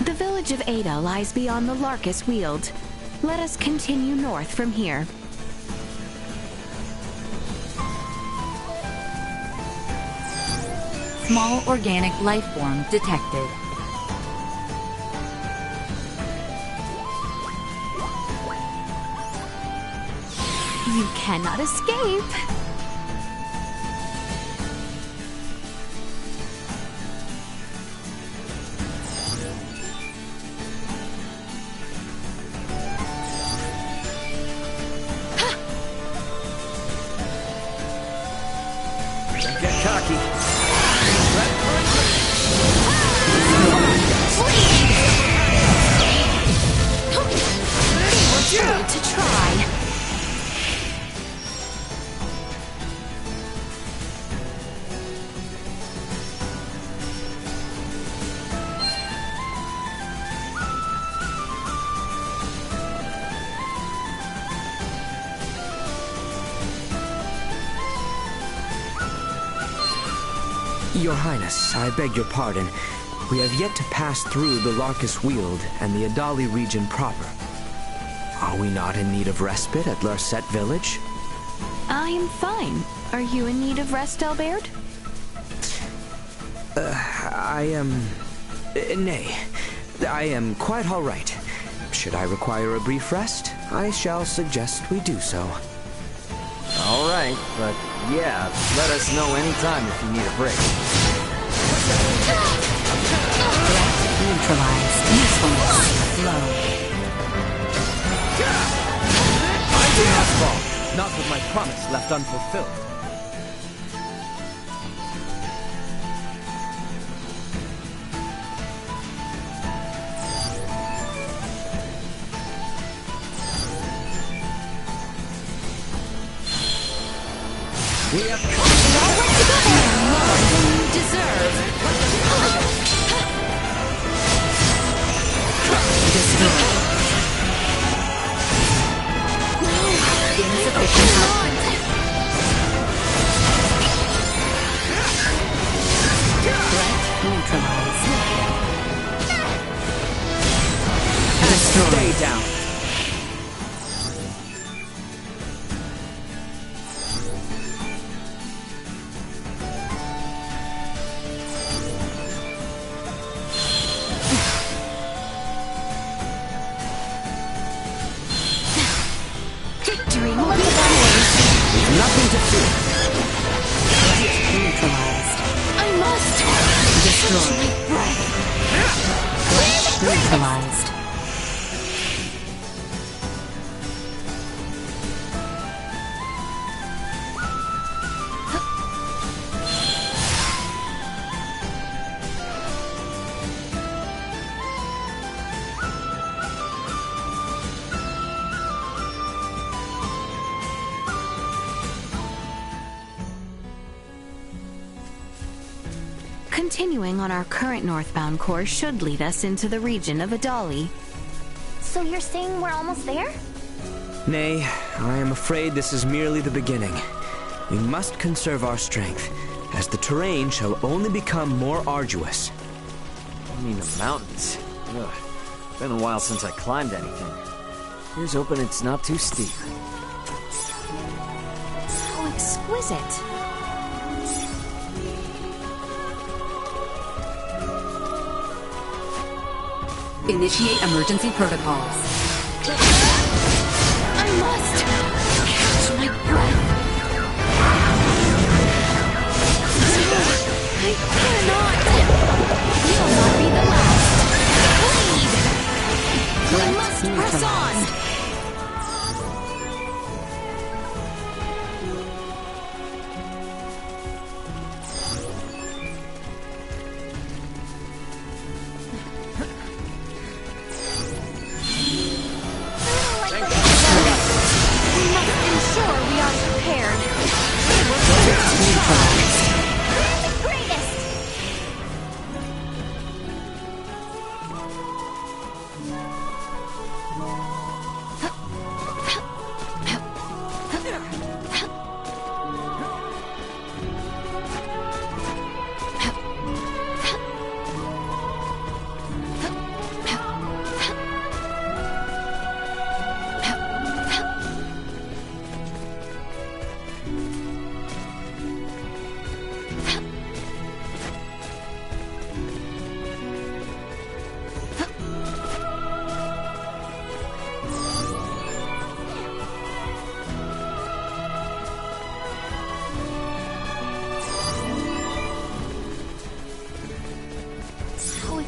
The village of Ada lies beyond the Larkus Weald. Let us continue north from here. Small organic life form detected. You cannot escape. cocky. Need to try. Your Highness, I beg your pardon. We have yet to pass through the Larkus Weald and the Adali region proper. Are we not in need of respite at Larset Village? I'm fine. Are you in need of rest, Albert? I am... nay. I am quite all right. Should I require a brief rest, I shall suggest we do so. All right, but yeah, let us know anytime if you need a break. Neutralized. Usefulness. Low. I do not fall, not with my promise left unfulfilled. We have More than you deserve. Insufficient output. Threat neutralized. Destroy. Stay down. Victory will be ours. nothing to fear. Neutralized. I must Destroy. breath. Neutralized. Continuing on our current northbound course should lead us into the region of Adali. So you're saying we're almost there? Nay, I am afraid this is merely the beginning. We must conserve our strength, as the terrain shall only become more arduous. I mean, the mountains. Ugh. Been a while since I climbed anything. Here's hoping it's not too steep. How exquisite. Initiate emergency protocols. I must catch my breath. I cannot. You'll not be the last. Lead. We must press on.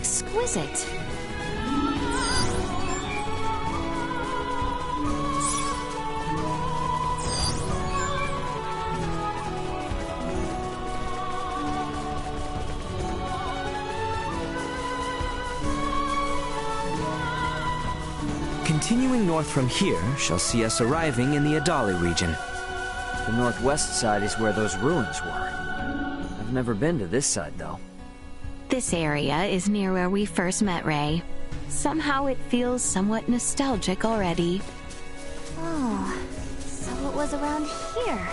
Exquisite. Continuing north from here shall see us arriving in the Adali region. The northwest side is where those ruins were. I've never been to this side, though. This area is near where we first met Ray. Somehow it feels somewhat nostalgic already. Oh, so it was around here.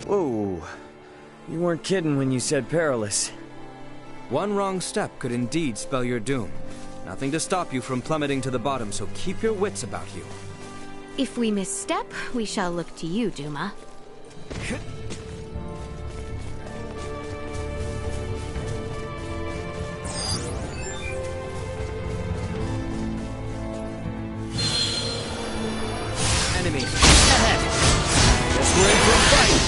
Whoa. You weren't kidding when you said perilous. One wrong step could indeed spell your doom. Nothing to stop you from plummeting to the bottom, so keep your wits about you. If we misstep, we shall look to you, Duma. Enemy ahead! Guess we're in for a fight!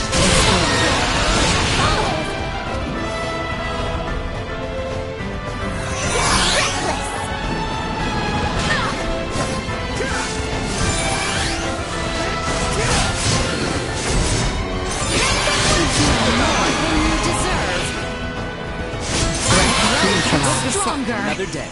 Stronger. Another day.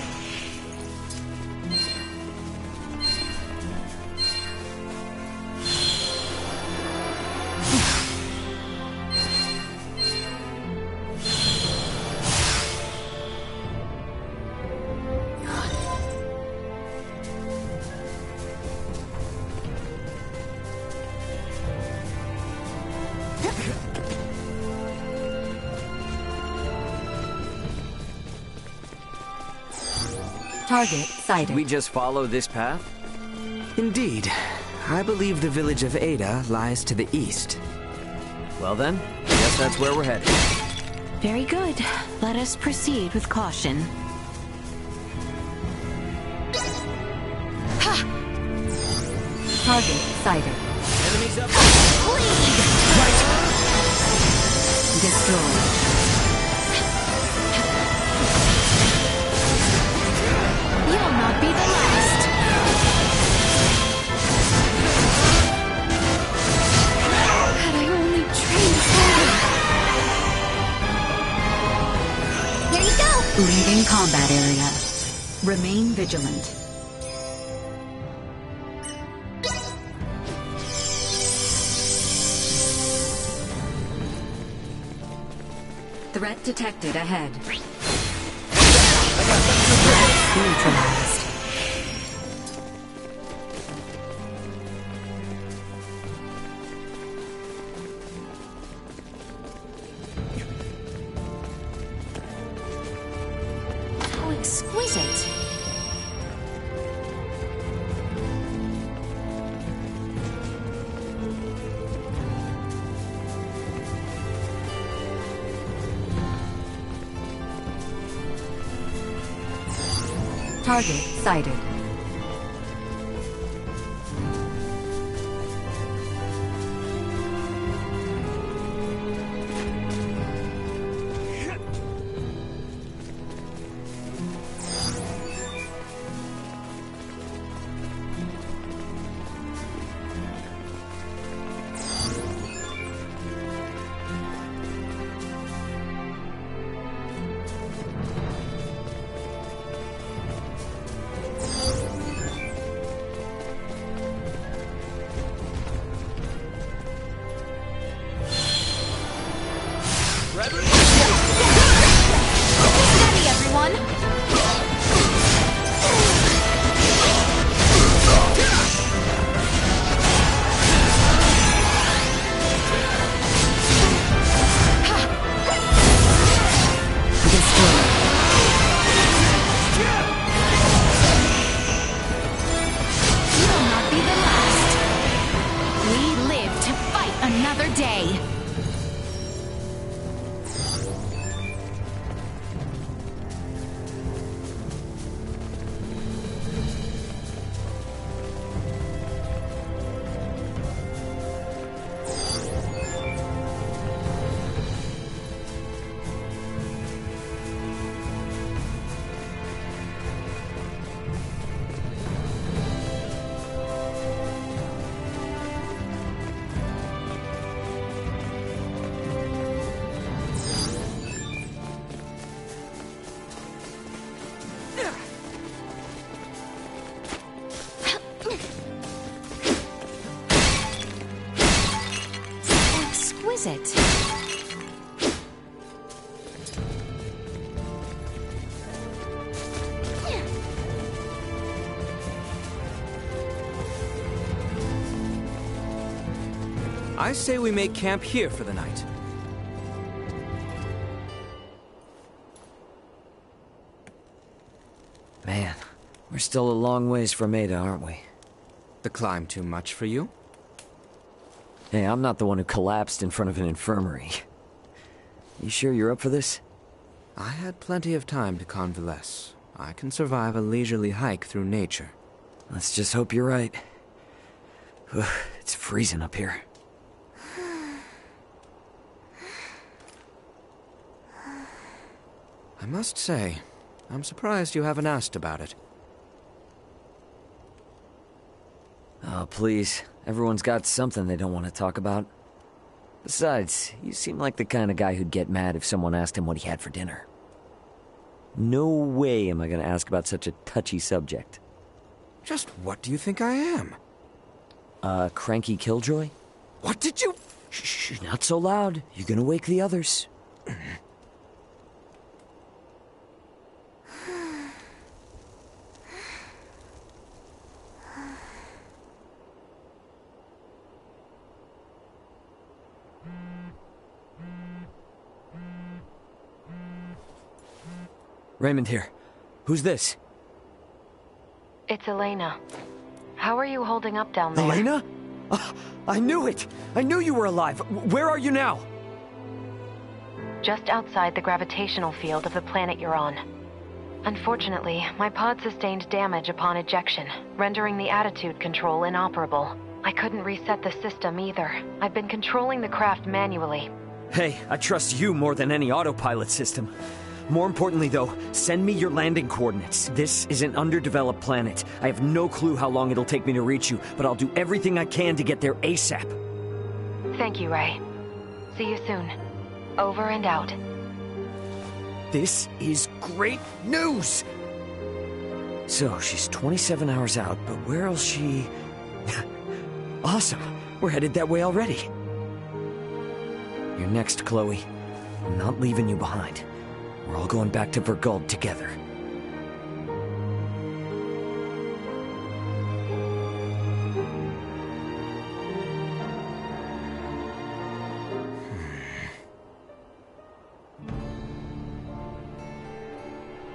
Target sighted. Should we just follow this path? Indeed. I believe the village of Ada lies to the east. Well then, I guess that's where we're headed. Very good. Let us proceed with caution. Target sighted. Enemies up! Right. Destroyed. You'll not be the last. Had I only trained harder. Here you go! Leaving combat area. Remain vigilant. Threat detected ahead. Neutralized. How exquisite. Target sighted. is it? I say we make camp here for the night. Man, we're still a long ways from Ada, aren't we? The climb too much for you? Hey, I'm not the one who collapsed in front of an infirmary. You sure you're up for this? I had plenty of time to convalesce. I can survive a leisurely hike through nature. Let's just hope you're right. It's freezing up here. I must say, I'm surprised you haven't asked about it. Oh, please. Everyone's got something they don't want to talk about. Besides, you seem like the kind of guy who'd get mad if someone asked him what he had for dinner. No way am I going to ask about such a touchy subject. Just what do you think I am? Cranky killjoy? What did you... Shh, not so loud. You're going to wake the others. Raymond here. Who's this? It's Elena. How are you holding up down there? Elena? I knew it! I knew you were alive! Where are you now? Just outside the gravitational field of the planet you're on. Unfortunately, my pod sustained damage upon ejection, rendering the attitude control inoperable. I couldn't reset the system either. I've been controlling the craft manually. Hey, I trust you more than any autopilot system. More importantly, though, send me your landing coordinates. This is an underdeveloped planet. I have no clue how long it'll take me to reach you, but I'll do everything I can to get there ASAP. Thank you, Ray. See you soon. Over and out. This is great news! So, she's 27 hours out, but where else she... Awesome! We're headed that way already. You're next, Chloe. I'm not leaving you behind. We're all going back to Vergald together.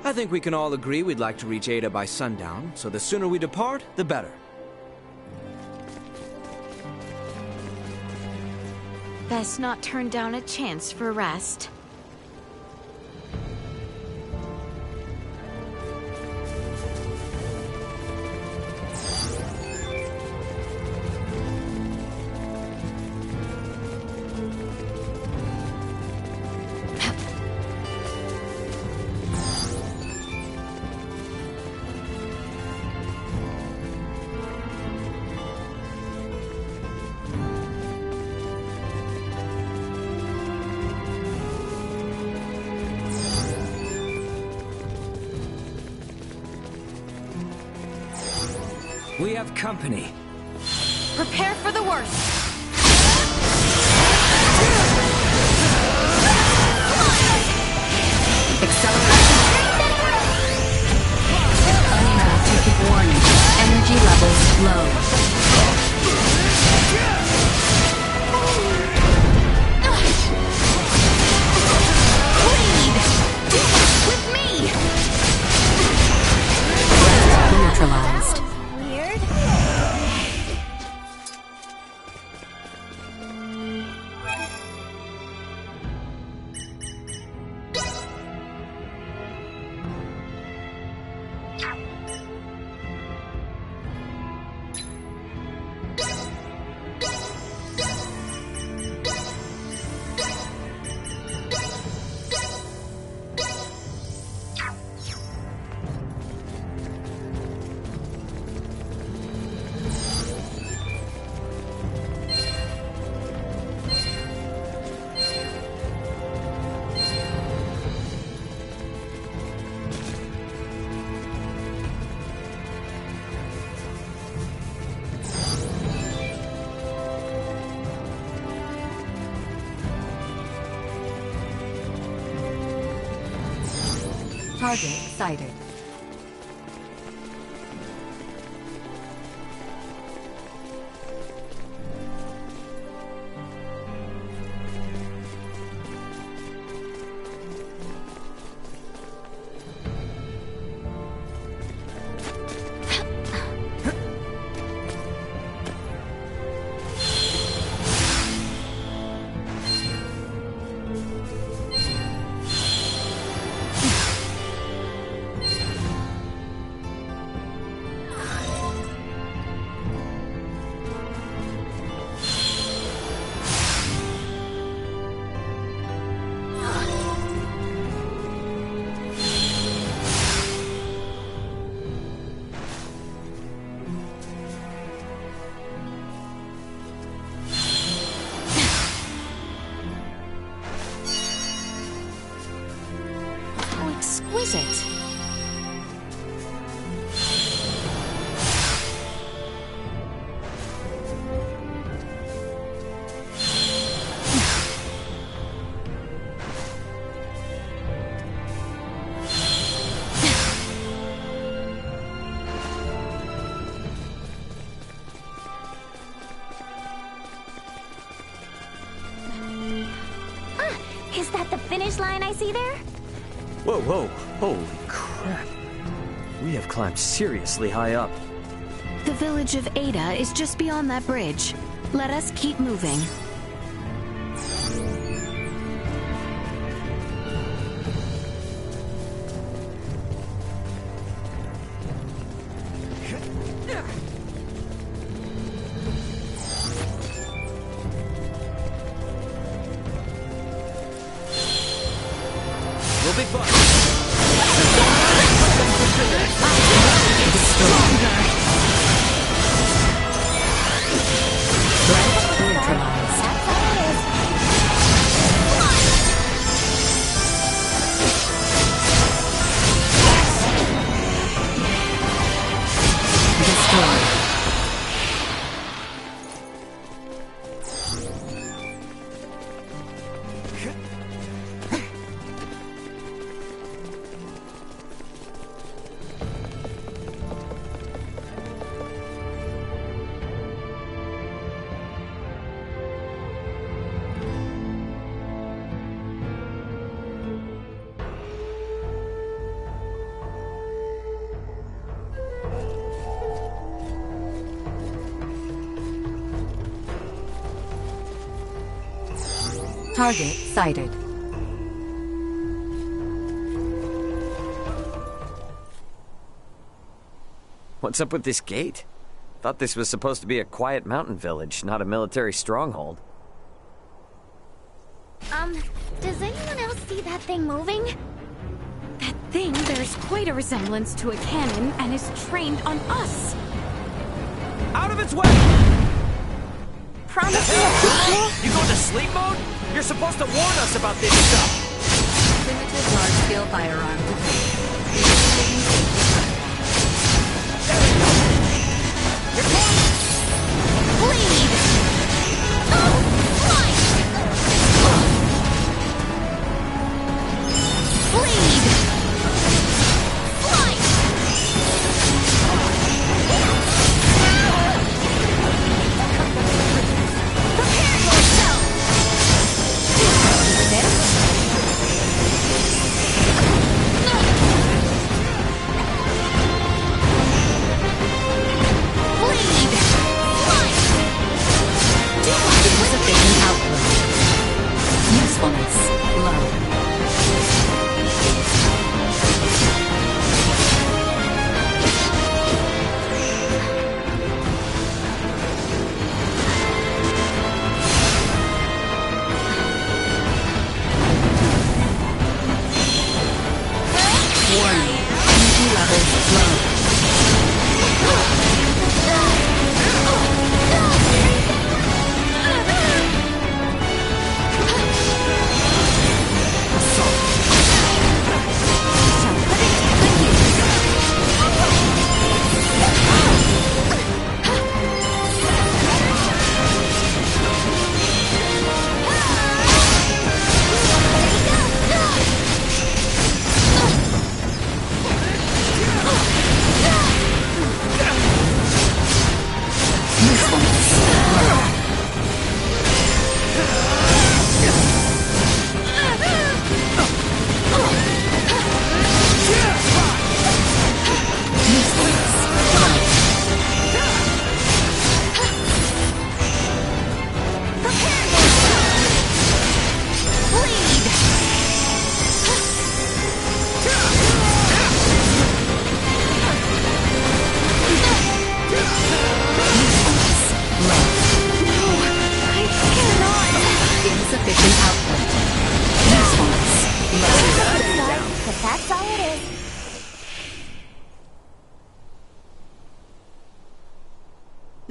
I think we can all agree we'd like to reach Ada by sundown, so the sooner we depart, the better. Best not turn down a chance for rest. We have company. Prepare for the worst. Unable to give warning. Energy levels low. With me! Neutralized. Target sighted. Exquisite. Is that the finish line I see there? Whoa, whoa, holy crap. We have climbed seriously high up. The village of Ada is just beyond that bridge. Let us keep moving. We'll be fine. Target sighted. What's up with this gate? Thought this was supposed to be a quiet mountain village, not a military stronghold. Does anyone else see that thing moving? That thing bears quite a resemblance to a cannon and is trained on us. Out of its way! Promise me a sequel? You going to sleep mode? You're supposed to warn us about this stuff! Primitive large-scale firearm detected. Bleed! Oh, flight! Bleed! Flight! Prepare yourself! This?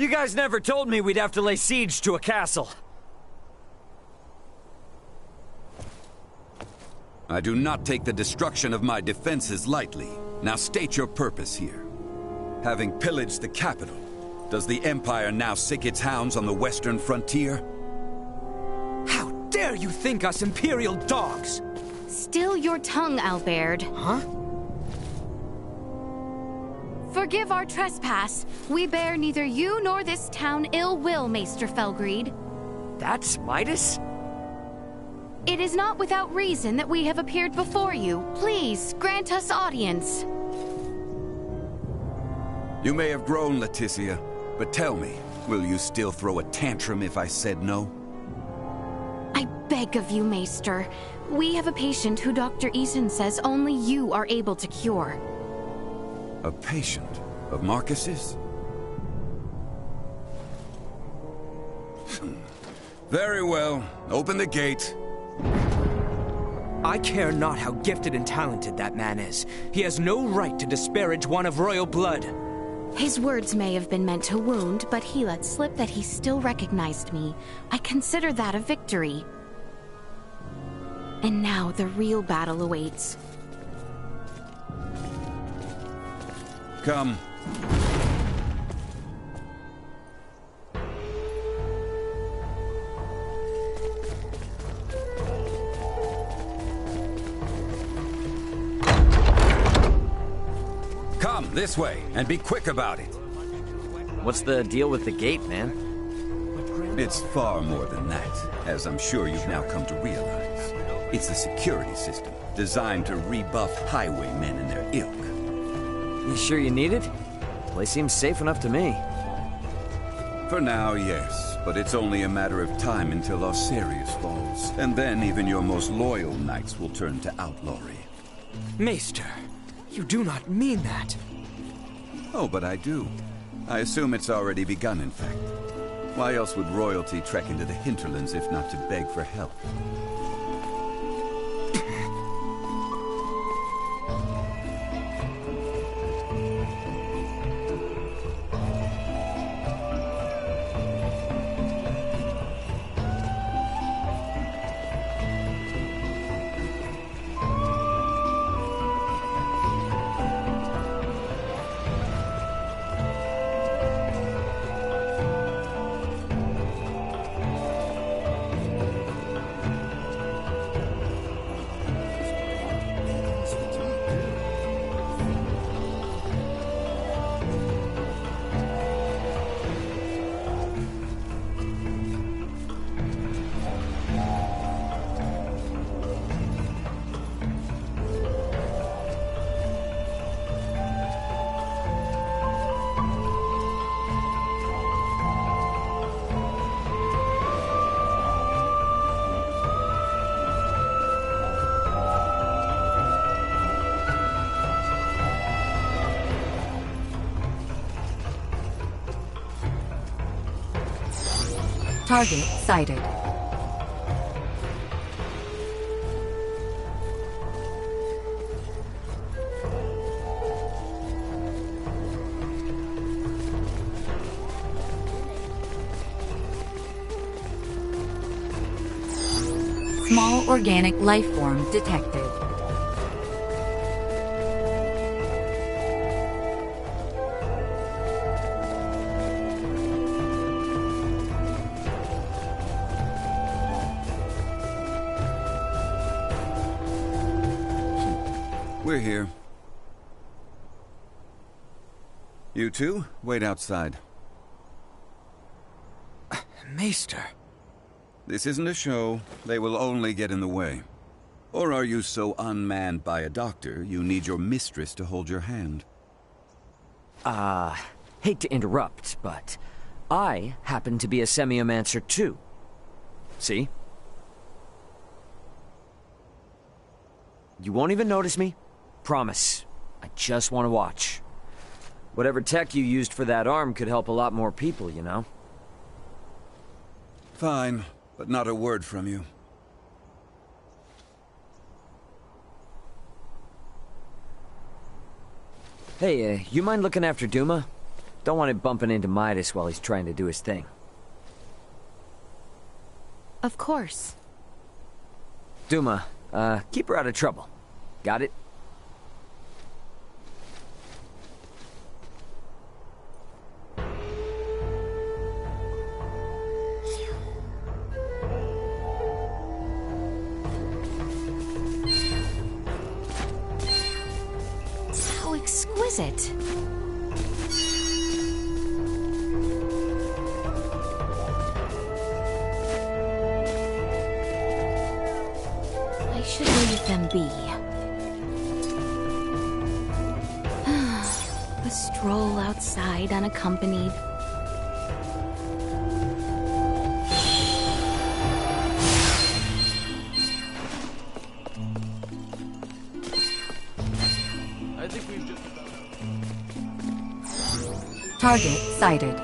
You guys never told me we'd have to lay siege to a castle. I do not take the destruction of my defenses lightly. Now state your purpose here. Having pillaged the capital, does the Empire now sick its hounds on the western frontier? How dare you think us Imperial dogs? Still your tongue, Albert. Huh? Forgive our trespass. We bear neither you nor this town ill will, Maester Felgreed. That's Midas? It is not without reason that we have appeared before you. Please, grant us audience. You may have grown, Leticia, but tell me, will you still throw a tantrum if I said no? I beg of you, Maester. We have a patient who Dr. Eason says only you are able to cure. A patient of Marcus's? Very well. Open the gate. I care not how gifted and talented that man is. He has no right to disparage one of royal blood. His words may have been meant to wound, but he let slip that he still recognized me. I consider that a victory. And now the real battle awaits. Come. Come, this way, and be quick about it. What's the deal with the gate, man? It's far more than that, as I'm sure you've now come to realize. It's a security system designed to rebuff highwaymen and their ilk. You sure you need it? Place seems safe enough to me. For now, yes, but it's only a matter of time until Osirius falls. And then even your most loyal knights will turn to outlawry. Maester, you do not mean that. Oh, but I do. I assume it's already begun, in fact. Why else would royalty trek into the hinterlands if not to beg for help? Target sighted. Small organic life form detected. We're here. You two, wait outside. Maester. This isn't a show. They will only get in the way. Or are you so unmanned by a doctor, you need your mistress to hold your hand? Hate to interrupt, but I happen to be a semiomancer too. See? You won't even notice me. Promise. I just want to watch. Whatever tech you used for that arm could help a lot more people, you know? Fine, but not a word from you. Hey, you mind looking after Duma? Don't want it bumping into Midas while he's trying to do his thing. Of course. Duma, keep her out of trouble. Got it? How exquisite. I should leave them be. A stroll outside unaccompanied. I think we've just about... Target sighted.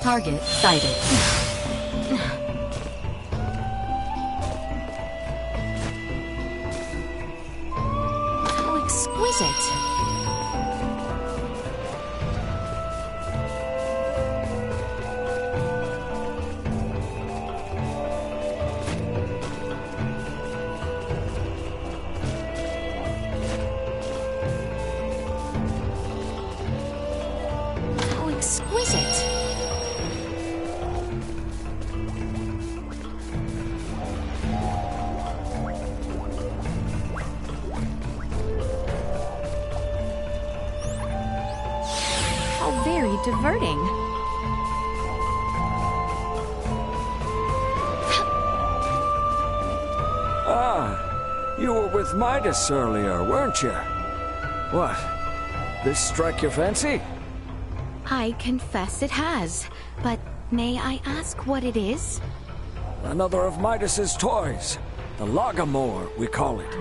Target sighted. How exquisite. How exquisite. How very diverting. Ah, you were with Midas earlier, weren't you? What? This strike your fancy? I confess it has, but may I ask what it is? Another of Midas's toys. The Logomore, we call it.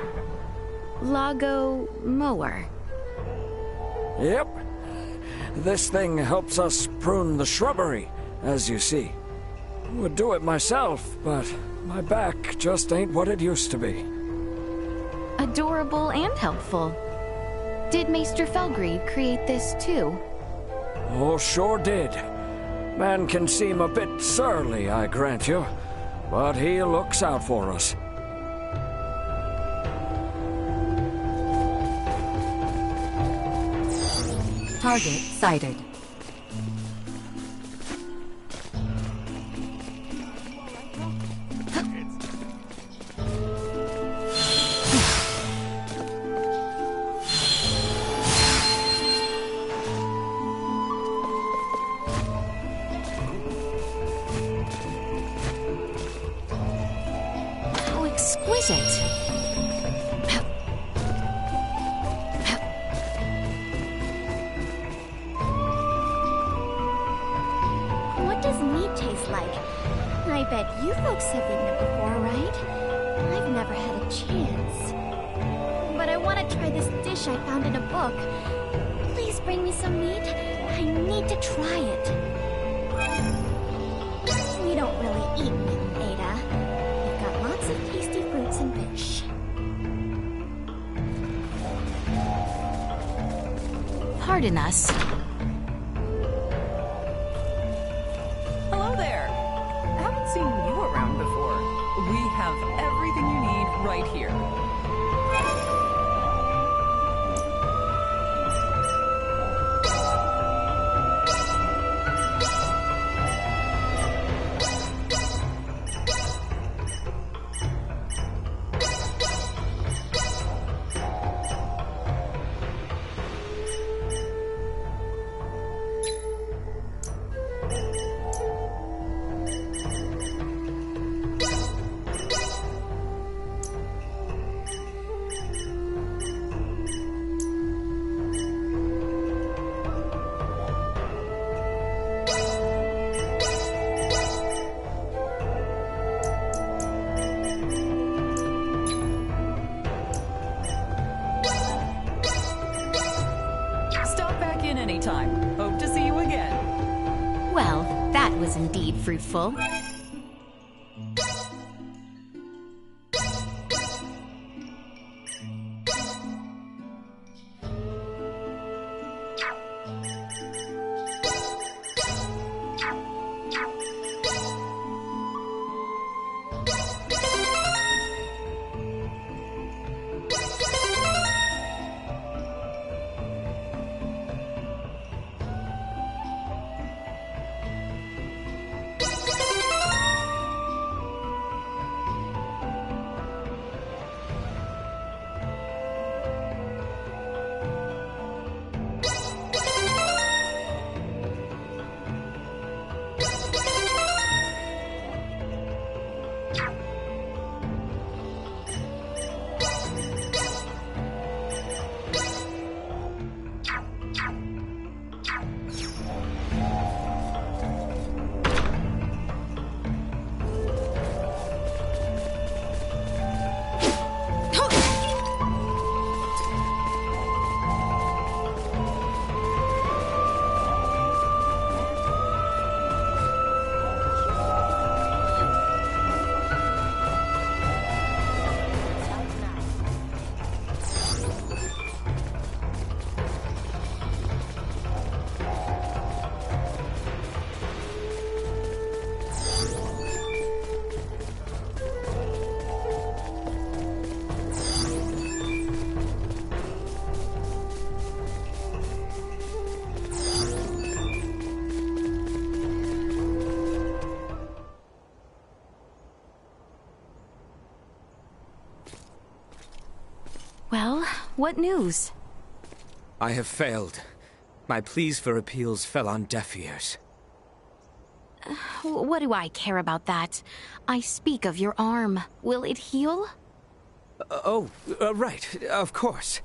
Lago mower. Yep. This thing helps us prune the shrubbery, as you see. Would do it myself, but my back just ain't what it used to be. Adorable and helpful. Did Maester Felgreed create this too? Oh, sure did. Man can seem a bit surly, I grant you, but he looks out for us. Target sighted. How exquisite. What does meat taste like? I bet you folks have eaten it before, right? I've never had a chance. But I want to try this dish I found in a book. Please bring me some meat. I need to try it. We don't really eat meat in Ada. We've got lots of tasty fruits and fish. Pardon us. Hello there. Haven't seen you around before. We have everything you need right here. indeed fruitful. Well, what news? I have failed. My pleas for appeals fell on deaf ears. What do I care about that? I speak of your arm. Will it heal? Right, of course.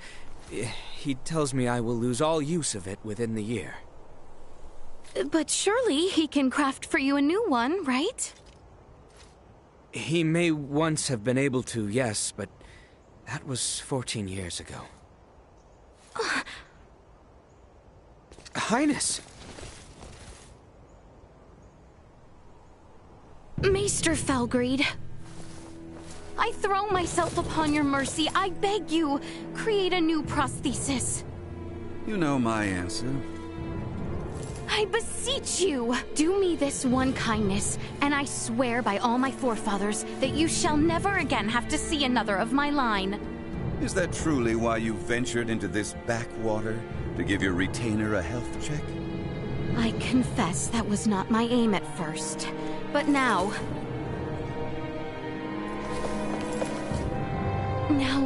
He tells me I will lose all use of it within the year. But surely he can craft for you a new one, right? He may once have been able to, yes, but that was 14 years ago. Highness! Maester Felgreed, I throw myself upon your mercy. I beg you, create a new prosthesis. You know my answer. I beseech you, do me this one kindness, and I swear by all my forefathers that you shall never again have to see another of my line. Is that truly why you ventured into this backwater? To give your retainer a health check? I confess that was not my aim at first, but now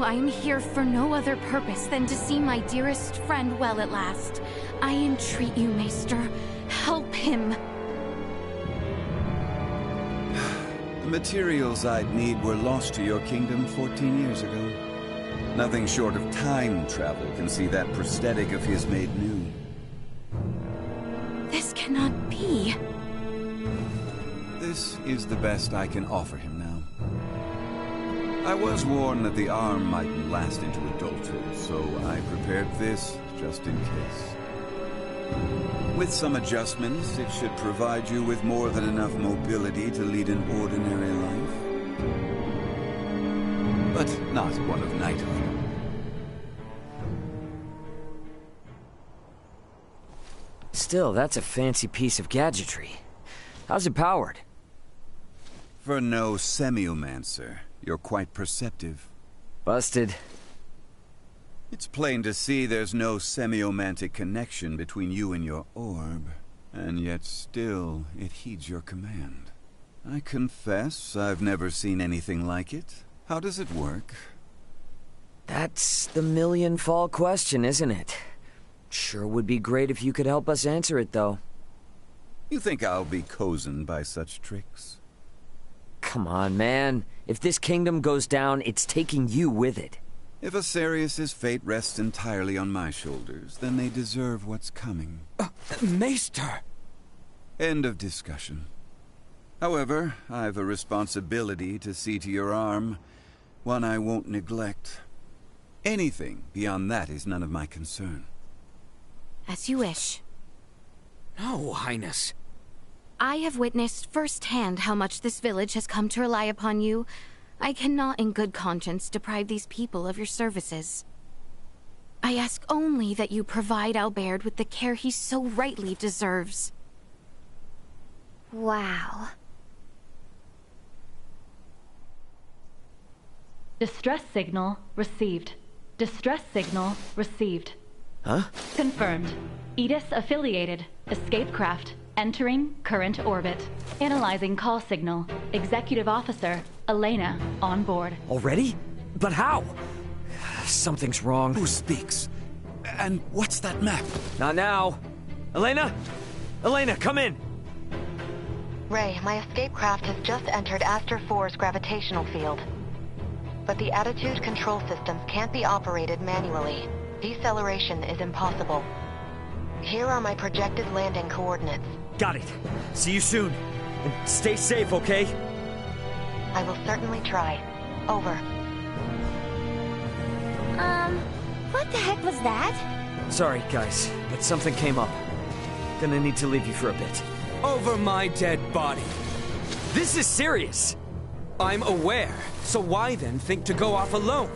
I am here for no other purpose than to see my dearest friend well at last. I entreat you, Maester, help him. The materials I'd need were lost to your kingdom 14 years ago. Nothing short of time travel can see that prosthetic of his made new. This cannot be. This is the best I can offer him now. I was warned that the arm mightn't last into adulthood, so I prepared this just in case. With some adjustments, it should provide you with more than enough mobility to lead an ordinary life. But not one of knighthood. Still, that's a fancy piece of gadgetry. How's it powered? For no semiomancer, you're quite perceptive. Busted. It's plain to see there's no semiomantic connection between you and your orb, and yet still it heeds your command. I confess I've never seen anything like it. How does it work? That's the million-fall question, isn't it? Sure would be great if you could help us answer it, though. You think I'll be cozened by such tricks? Come on, man. If this kingdom goes down, it's taking you with it. If Asarius' fate rests entirely on my shoulders, then they deserve what's coming. Maester! End of discussion. However, I've a responsibility to see to your arm, one I won't neglect. Anything beyond that is none of my concern. As you wish. No, Highness. I have witnessed firsthand how much this village has come to rely upon you, I cannot in good conscience deprive these people of your services. I ask only that you provide Albert with the care he so rightly deserves. Wow. Distress signal received. Distress signal received. Huh? Confirmed. Edis affiliated. Escape craft. Entering current orbit. Analyzing call signal. Executive Officer Elena on board. Already? But how? Something's wrong. Who speaks? And what's that map? Not now. Elena? Elena, come in! Ray, my escape craft has just entered Aster 4's gravitational field. But the attitude control systems can't be operated manually. Deceleration is impossible. Here are my projected landing coordinates. Got it. See you soon. And stay safe, okay? I will certainly try. Over. What the heck was that? Sorry, guys, but something came up. Gonna need to leave you for a bit. Over my dead body. This is serious! I'm aware, so why then think to go off alone?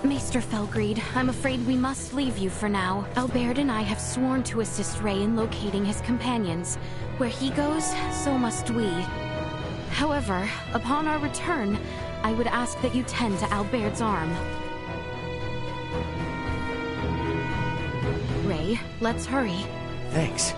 Maester Felgreed, I'm afraid we must leave you for now. Albert and I have sworn to assist Ray in locating his companions. Where he goes, so must we. However, upon our return, I would ask that you tend to Albert's arm. Ray, let's hurry. Thanks.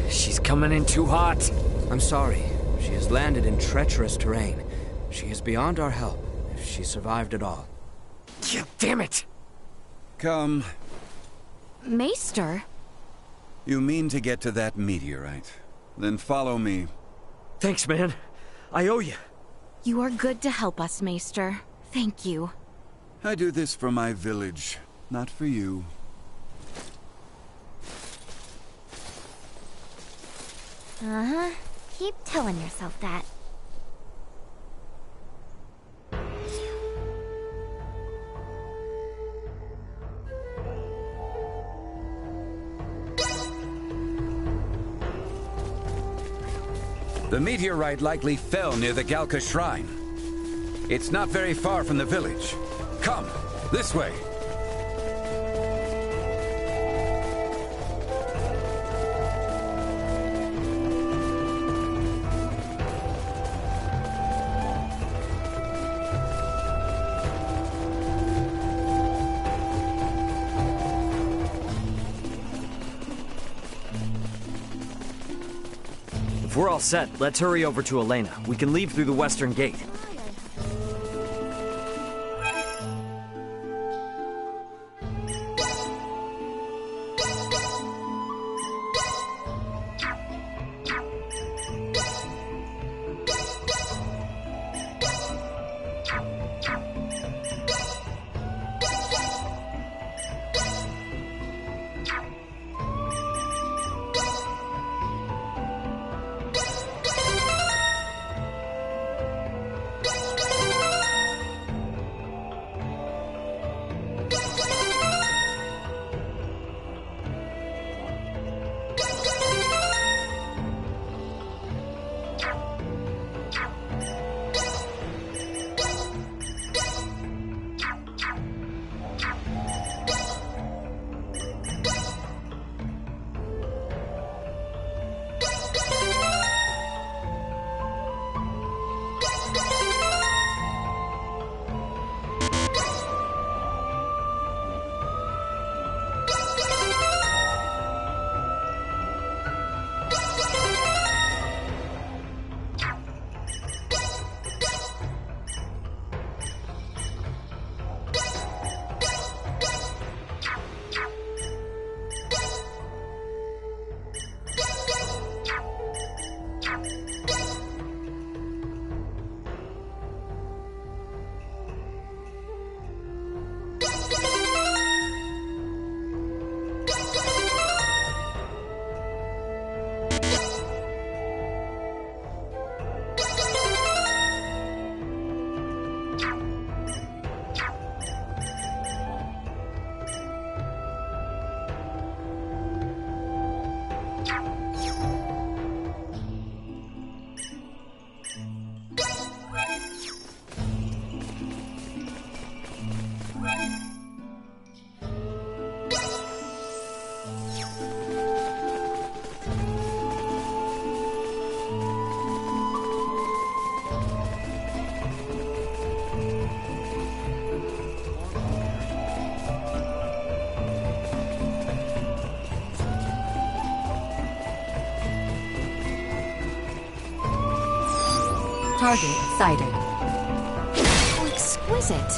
She's coming in too hot. I'm sorry. She has landed in treacherous terrain. She is beyond our help, if she survived at all. Yeah, damn it! Come. Maester? You mean to get to that meteorite? Then follow me. Thanks, man. I owe you. You are good to help us, Maester. Thank you. I do this for my village, not for you. Uh-huh. Keep telling yourself that. The meteorite likely fell near the Galka Shrine. It's not very far from the village. Come, this way. If we're all set, let's hurry over to Elena. We can leave through the western gate. Target sighted. Oh, exquisite.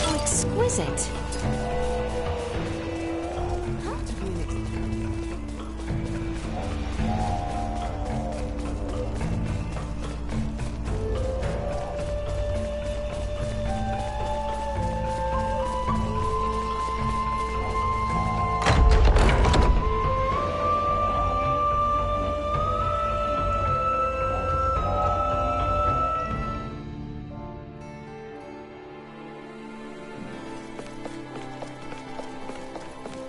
Oh, exquisite.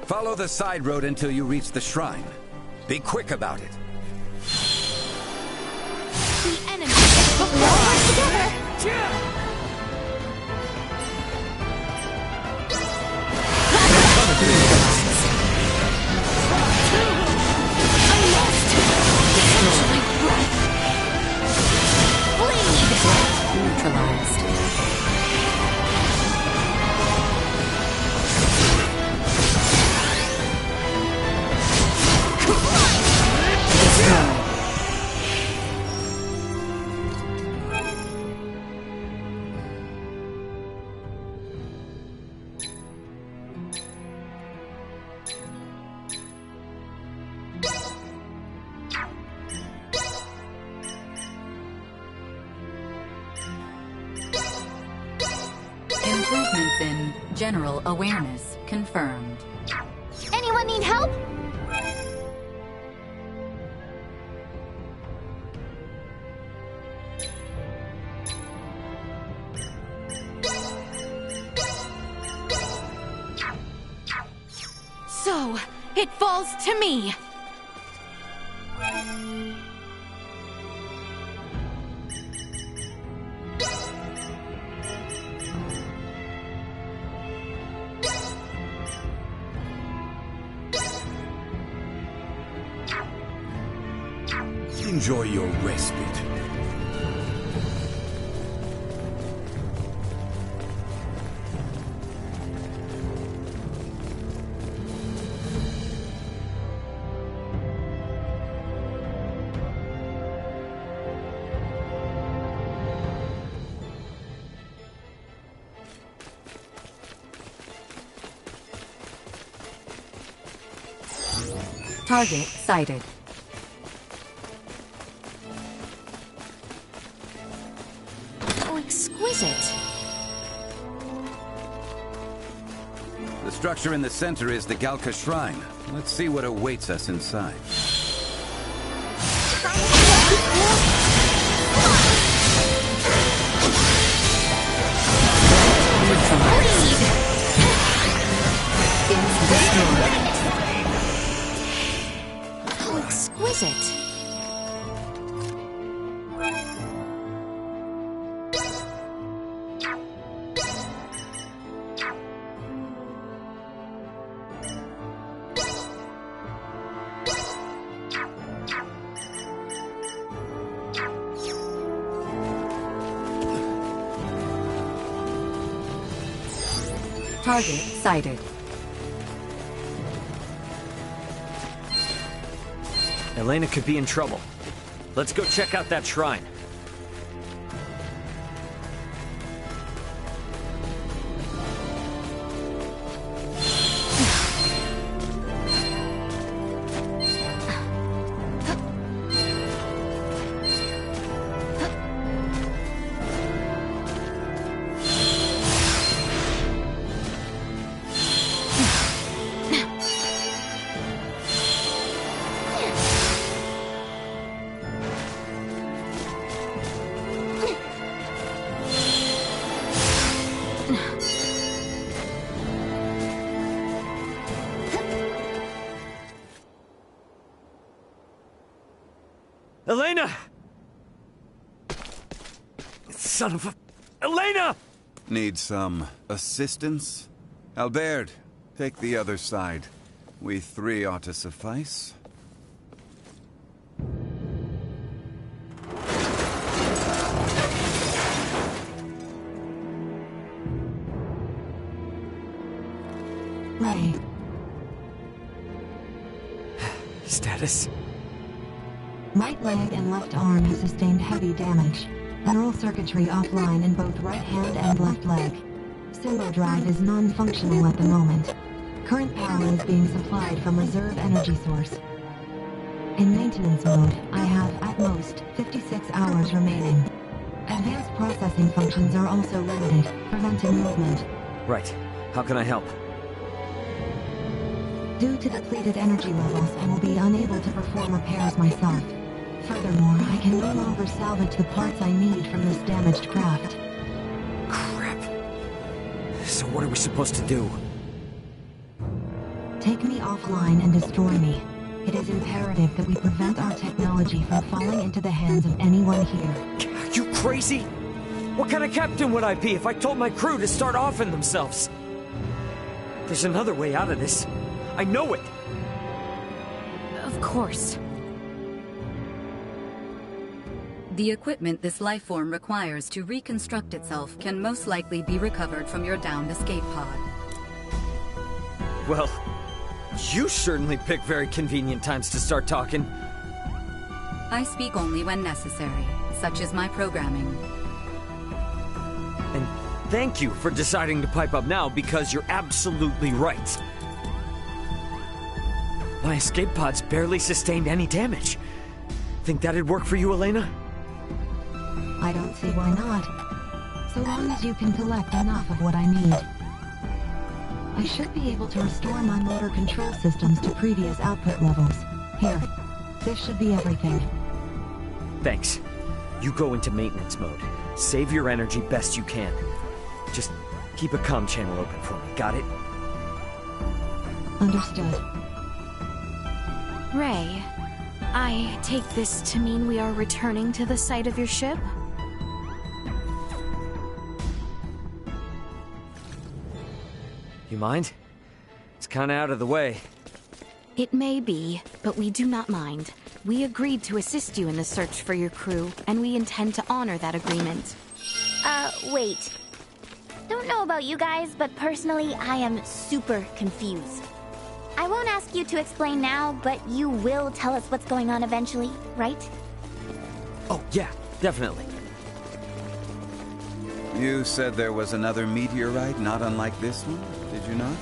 Follow the side road until you reach the shrine. Be quick about it. The enemy is before us. Together. Neutralized. Improvements in general awareness confirmed. Anyone need help? So, it falls to me. Enjoy your respite. Target sighted. Oh, exquisite. The structure in the center is the Galka Shrine. Let's see what awaits us inside. Oh, exquisite. Target sighted. Elena could be in trouble. Let's go check out that shrine. Elena! Son of a... Elena! Need some assistance? Albert, take the other side. We three ought to suffice. Ray. Status? Right leg and left arm have sustained heavy damage. Neural circuitry offline in both right hand and left leg. Symbol drive is non-functional at the moment. Current power is being supplied from reserve energy source. In maintenance mode, I have, at most, 56 hours remaining. Advanced processing functions are also limited, preventing movement. Right. How can I help? Due to depleted energy levels, I will be unable to perform repairs myself. Furthermore, I can no longer salvage the parts I need from this damaged craft. Crap. So what are we supposed to do? Take me offline and destroy me. It is imperative that we prevent our technology from falling into the hands of anyone here. Are you crazy? What kind of captain would I be if I told my crew to start offing themselves? There's another way out of this. I know it! Of course. The equipment this life form requires to reconstruct itself can most likely be recovered from your downed escape pod. Well, you certainly pick very convenient times to start talking. I speak only when necessary, such as my programming. And thank you for deciding to pipe up now, because you're absolutely right. My escape pods barely sustained any damage. Think that'd work for you, Elena? I don't see why not. So long as you can collect enough of what I need. I should be able to restore my motor control systems to previous output levels. Here, this should be everything. Thanks. You go into maintenance mode. Save your energy best you can. Just keep a comm channel open for me, got it? Understood. Ray, I take this to mean we are returning to the site of your ship? You mind? It's kinda out of the way. It may be, but we do not mind. We agreed to assist you in the search for your crew, and we intend to honor that agreement. Wait. Don't know about you guys, but personally, I am super confused. I won't ask you to explain now, but you will tell us what's going on eventually, right? Oh, yeah, definitely. You said there was another meteorite not unlike this one, did you not?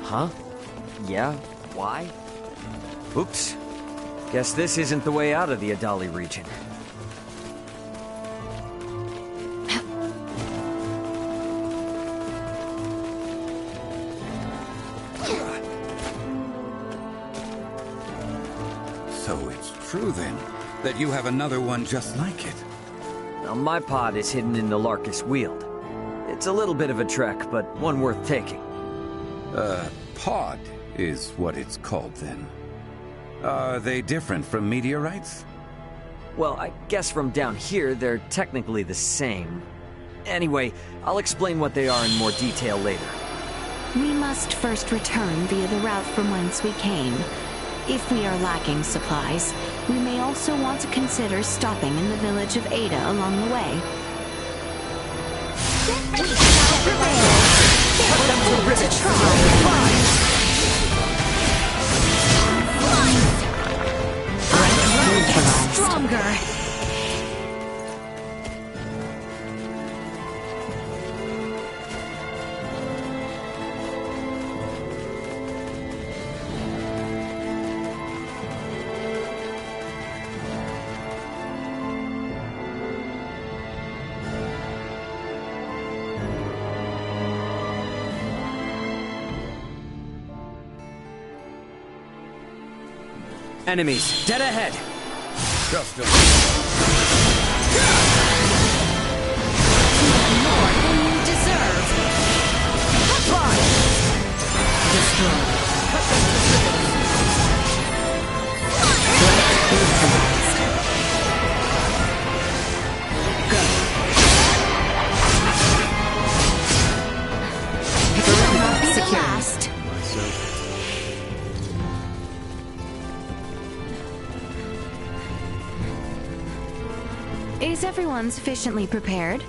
Huh? Yeah? Why? Oops. Guess this isn't the way out of the Adali region. So it's true then, that you have another one just like it. Now, my pod is hidden in the Larkus Weald. It's a little bit of a trek, but one worth taking. Pod is what it's called then. Are they different from meteorites? Well, I guess from down here, they're technically the same. Anyway, I'll explain what they are in more detail later. We must first return via the route from whence we came. If we are lacking supplies, we may also want to consider stopping in the village of Ada along the way. Stronger! Enemies, dead ahead! Just a... More than you deserve! Destroy. Is everyone sufficiently prepared?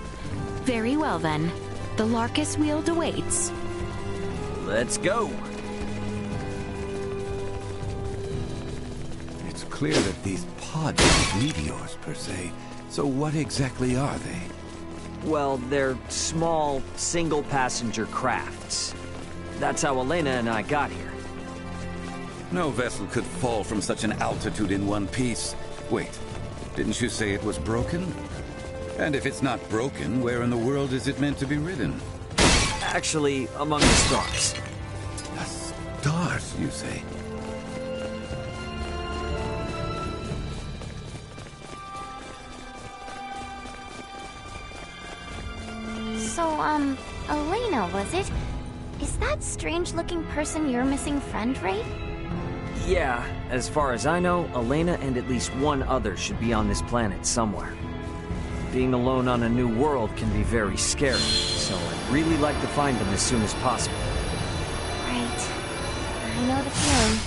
Very well then. The Larkus Wield awaits. Let's go. It's clear that these pods aren't meteors, per se. So what exactly are they? Well, they're small, single-passenger crafts. That's how Elena and I got here. No vessel could fall from such an altitude in one piece. Wait, didn't you say it was broken? And if it's not broken, where in the world is it meant to be ridden? Actually, among the stars. The stars, you say? So, Elena, was it? Is that strange-looking person your missing friend, Ray? Yeah, as far as I know, Elena and at least one other should be on this planet somewhere. Being alone on a new world can be very scary, so I'd really like to find them as soon as possible. Right. I know the feeling.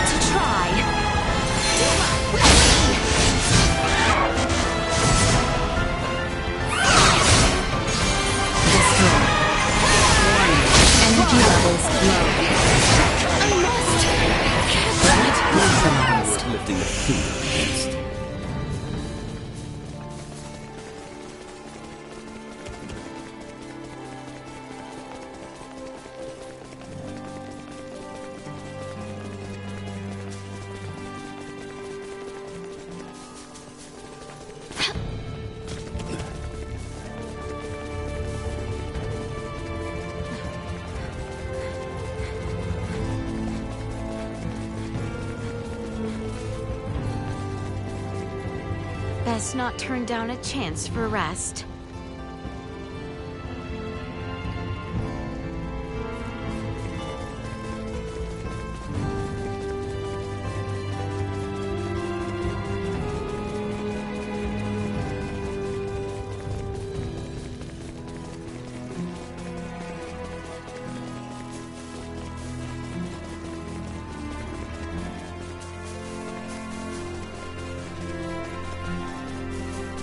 To try. Energy levels low. I must. Neutralized. Lifting a finger against. Best not turn down a chance for rest.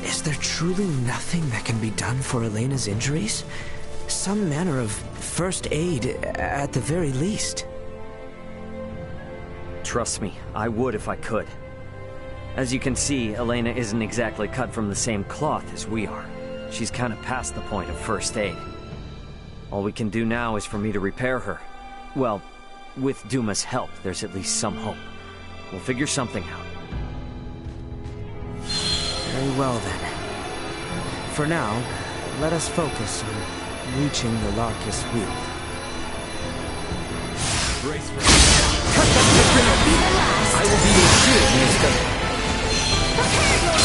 Is there truly nothing that can be done for Elena's injuries? Some manner of first aid, at the very least. Trust me, I would if I could. As you can see, Elena isn't exactly cut from the same cloth as we are. She's kind of past the point of first aid. All we can do now is for me to repair her. Well, with Duma's help, there's at least some hope. We'll figure something out. Very well then. For now, let us focus on reaching the Larkus Wield. Brace for I will be your shield, Mister.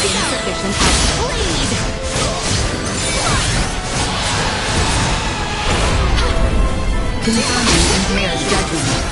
Insufficient health. Bleed! Confirming impaired judgment.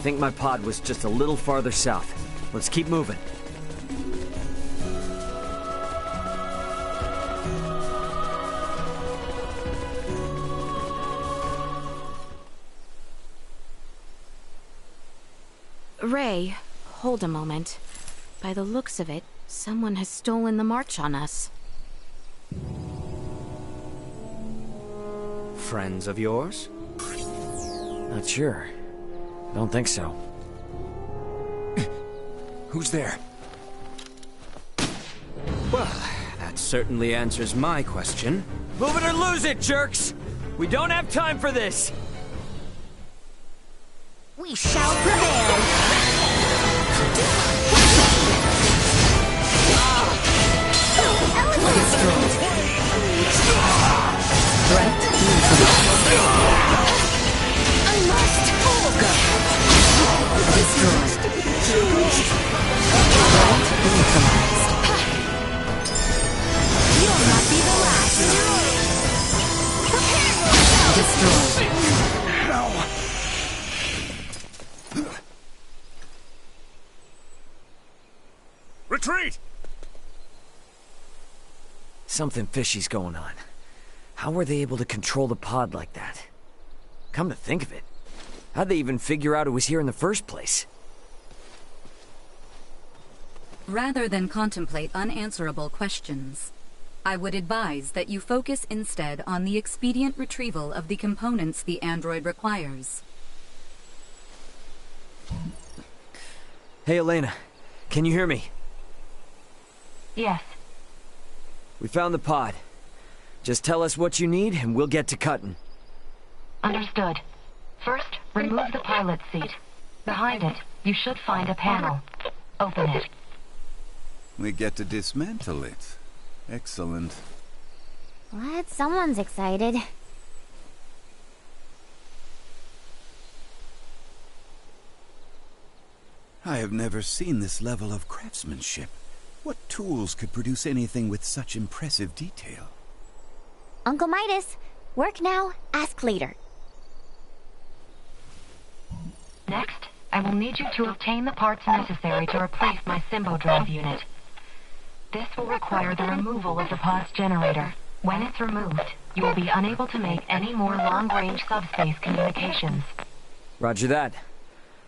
think my pod was just a little farther south. Let's keep moving. Ray, hold a moment. By the looks of it, someone has stolen the march on us. Friends of yours? Not sure. Don't think so. Who's there? Well, that certainly answers my question. Move it or lose it, jerks! We don't have time for this! We shall prevail! Threat I must! destroyed. You'll not be the last! Prepare yourself! Destroyed. Retreat! Something fishy's going on. How were they able to control the pod like that? Come to think of it, how'd they even figure out it was here in the first place? Rather than contemplate unanswerable questions, I would advise that you focus instead on the expedient retrieval of the components the android requires. Hey, Elena. Can you hear me? Yes. We found the pod. Just tell us what you need and we'll get to cutting. Understood. First, remove the pilot's seat. Behind it, you should find a panel. Open it. We get to dismantle it. Excellent. What? Someone's excited. I have never seen this level of craftsmanship. What tools could produce anything with such impressive detail? Uncle Midas, work now, ask later. Next, I will need you to obtain the parts necessary to replace my Symbo drive unit. This will require the removal of the pod's generator. When it's removed, you will be unable to make any more long-range subspace communications. Roger that.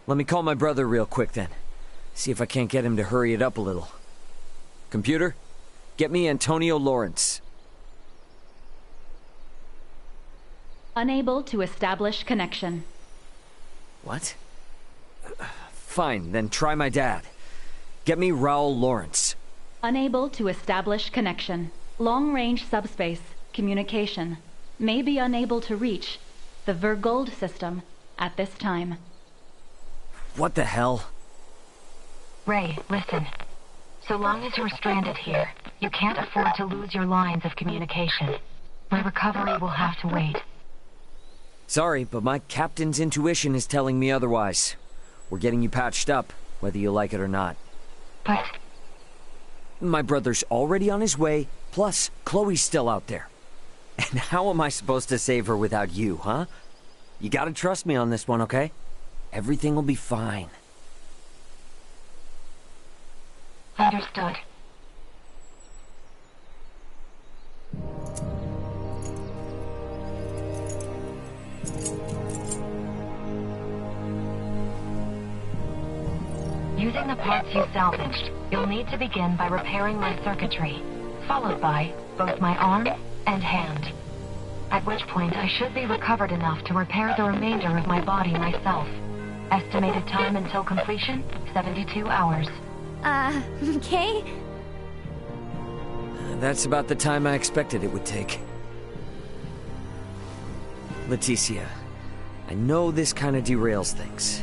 Let me call my brother real quick then. See if I can't get him to hurry it up a little. Computer, get me Antonio Lawrence. Unable to establish connection. What? Fine, then try my dad. Get me Raul Lawrence. Unable to establish connection. Long-range subspace communication. May be unable to reach the Vergold system at this time. What the hell? Ray, listen. So long as you're stranded here, you can't afford to lose your lines of communication. My recovery will have to wait. Sorry, but my captain's intuition is telling me otherwise. We're getting you patched up, whether you like it or not. But... my brother's already on his way, plus Chloe's still out there. And how am I supposed to save her without you, huh? You gotta trust me on this one, okay? Everything will be fine. Understood. Using the parts you salvaged, you'll need to begin by repairing my circuitry, followed by both my arm and hand. At which point I should be recovered enough to repair the remainder of my body myself. Estimated time until completion, 72 hours. Okay? That's about the time I expected it would take. Leticia, I know this kind of derails things,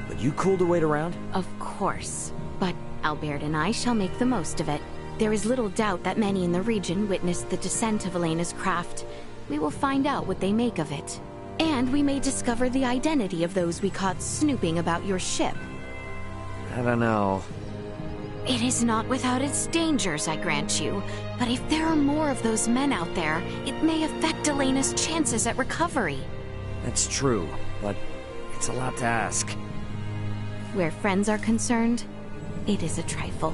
but you cool to wait around? Of course. But Albert and I shall make the most of it. There is little doubt that many in the region witnessed the descent of Elena's craft. We will find out what they make of it. And we may discover the identity of those we caught snooping about your ship. I don't know. It is not without its dangers, I grant you. But if there are more of those men out there, it may affect Elena's chances at recovery. That's true, but it's a lot to ask. where friends are concerned, it is a trifle.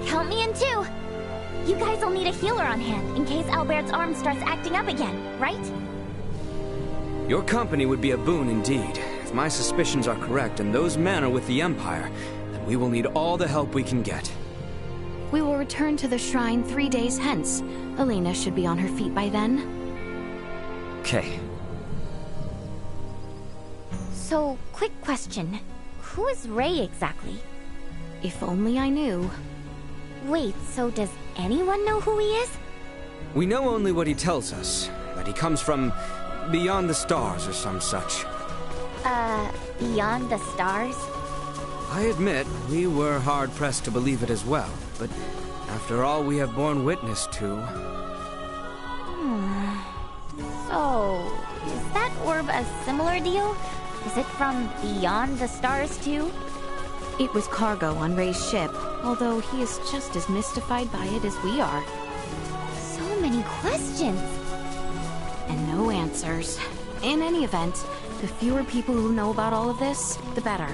Count me in too! You guys will need a healer on hand in case Albert's arm starts acting up again, right? Your company would be a boon indeed. If my suspicions are correct and those men are with the Empire, then we will need all the help we can get. We will return to the shrine 3 days hence. Elena should be on her feet by then. Okay. So, quick question. Who is Ray exactly? If only I knew. Wait, so does anyone know who he is? We know only what he tells us, that he comes from beyond the stars or some such. Beyond the stars? I admit, we were hard-pressed to believe it as well, but after all we have borne witness to... So, is that orb a similar deal? Is it from beyond the stars too? It was cargo on Ray's ship, although he is just as mystified by it as we are. So many questions! And no answers. In any event, the fewer people who know about all of this, the better.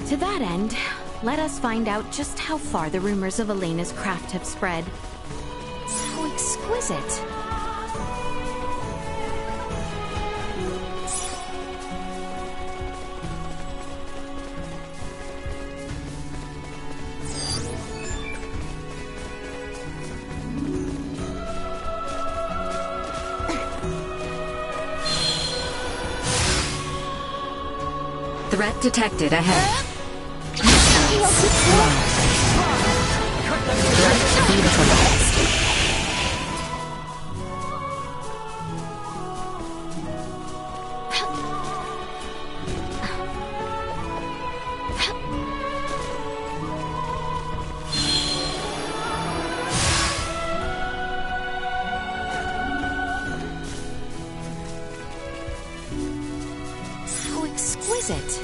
To that end, let us find out just how far the rumors of Elena's craft have spread. How exquisite. Threat detected ahead. Threat neutralized. How exquisite.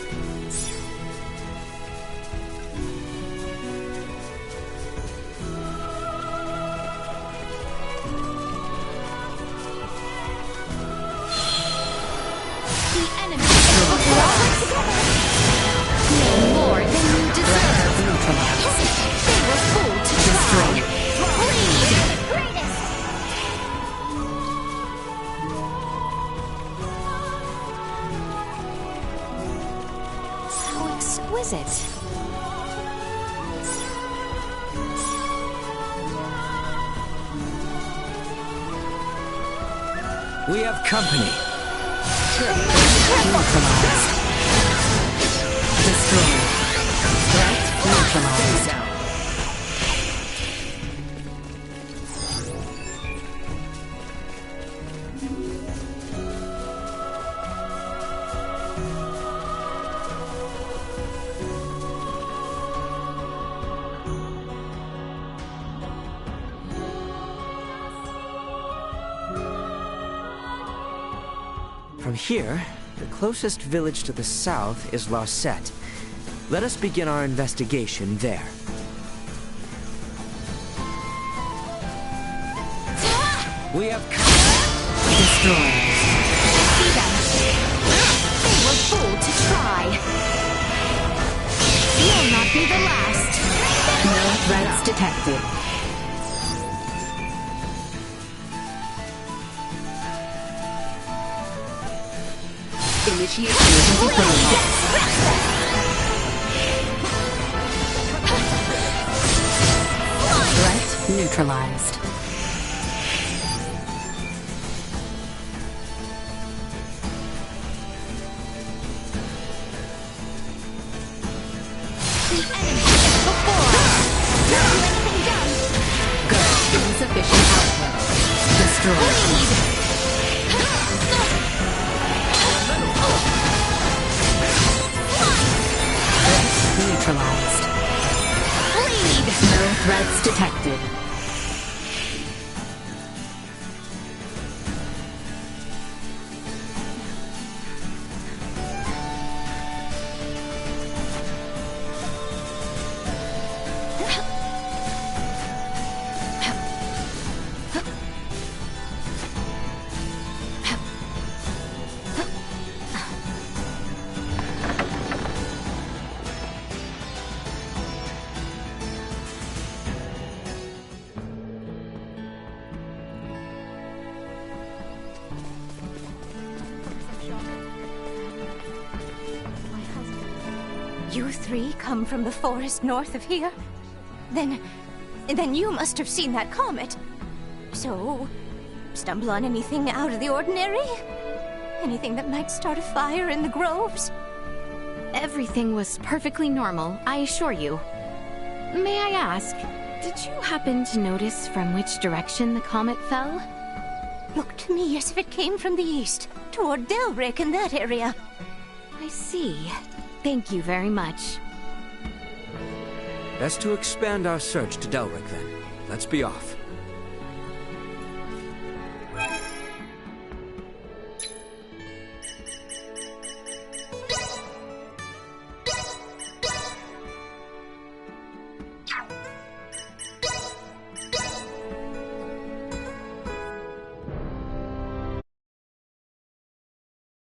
Exquisite. We have company. Neutralized. Destroyed. Threat neutralized. From here, the closest village to the south is Larset. Let us begin our investigation there. We have Destroyed. See them. They were bold to try. You'll not be the last. No threats detected. Initiate emergency protocol. Threat neutralized. The enemy is before us. Not anything done. Good. Insufficient output. Destroyed. Neutralized. Bleed. No threats detected. You three come from the forest north of here? Then you must have seen that comet. So, stumble on anything out of the ordinary? Anything that might start a fire in the groves? Everything was perfectly normal, I assure you. May I ask, did you happen to notice from which direction the comet fell? Looked to me as if it came from the east, toward Delric in that area. I see. Thank you very much. Best to expand our search to Delric, then. Let's be off.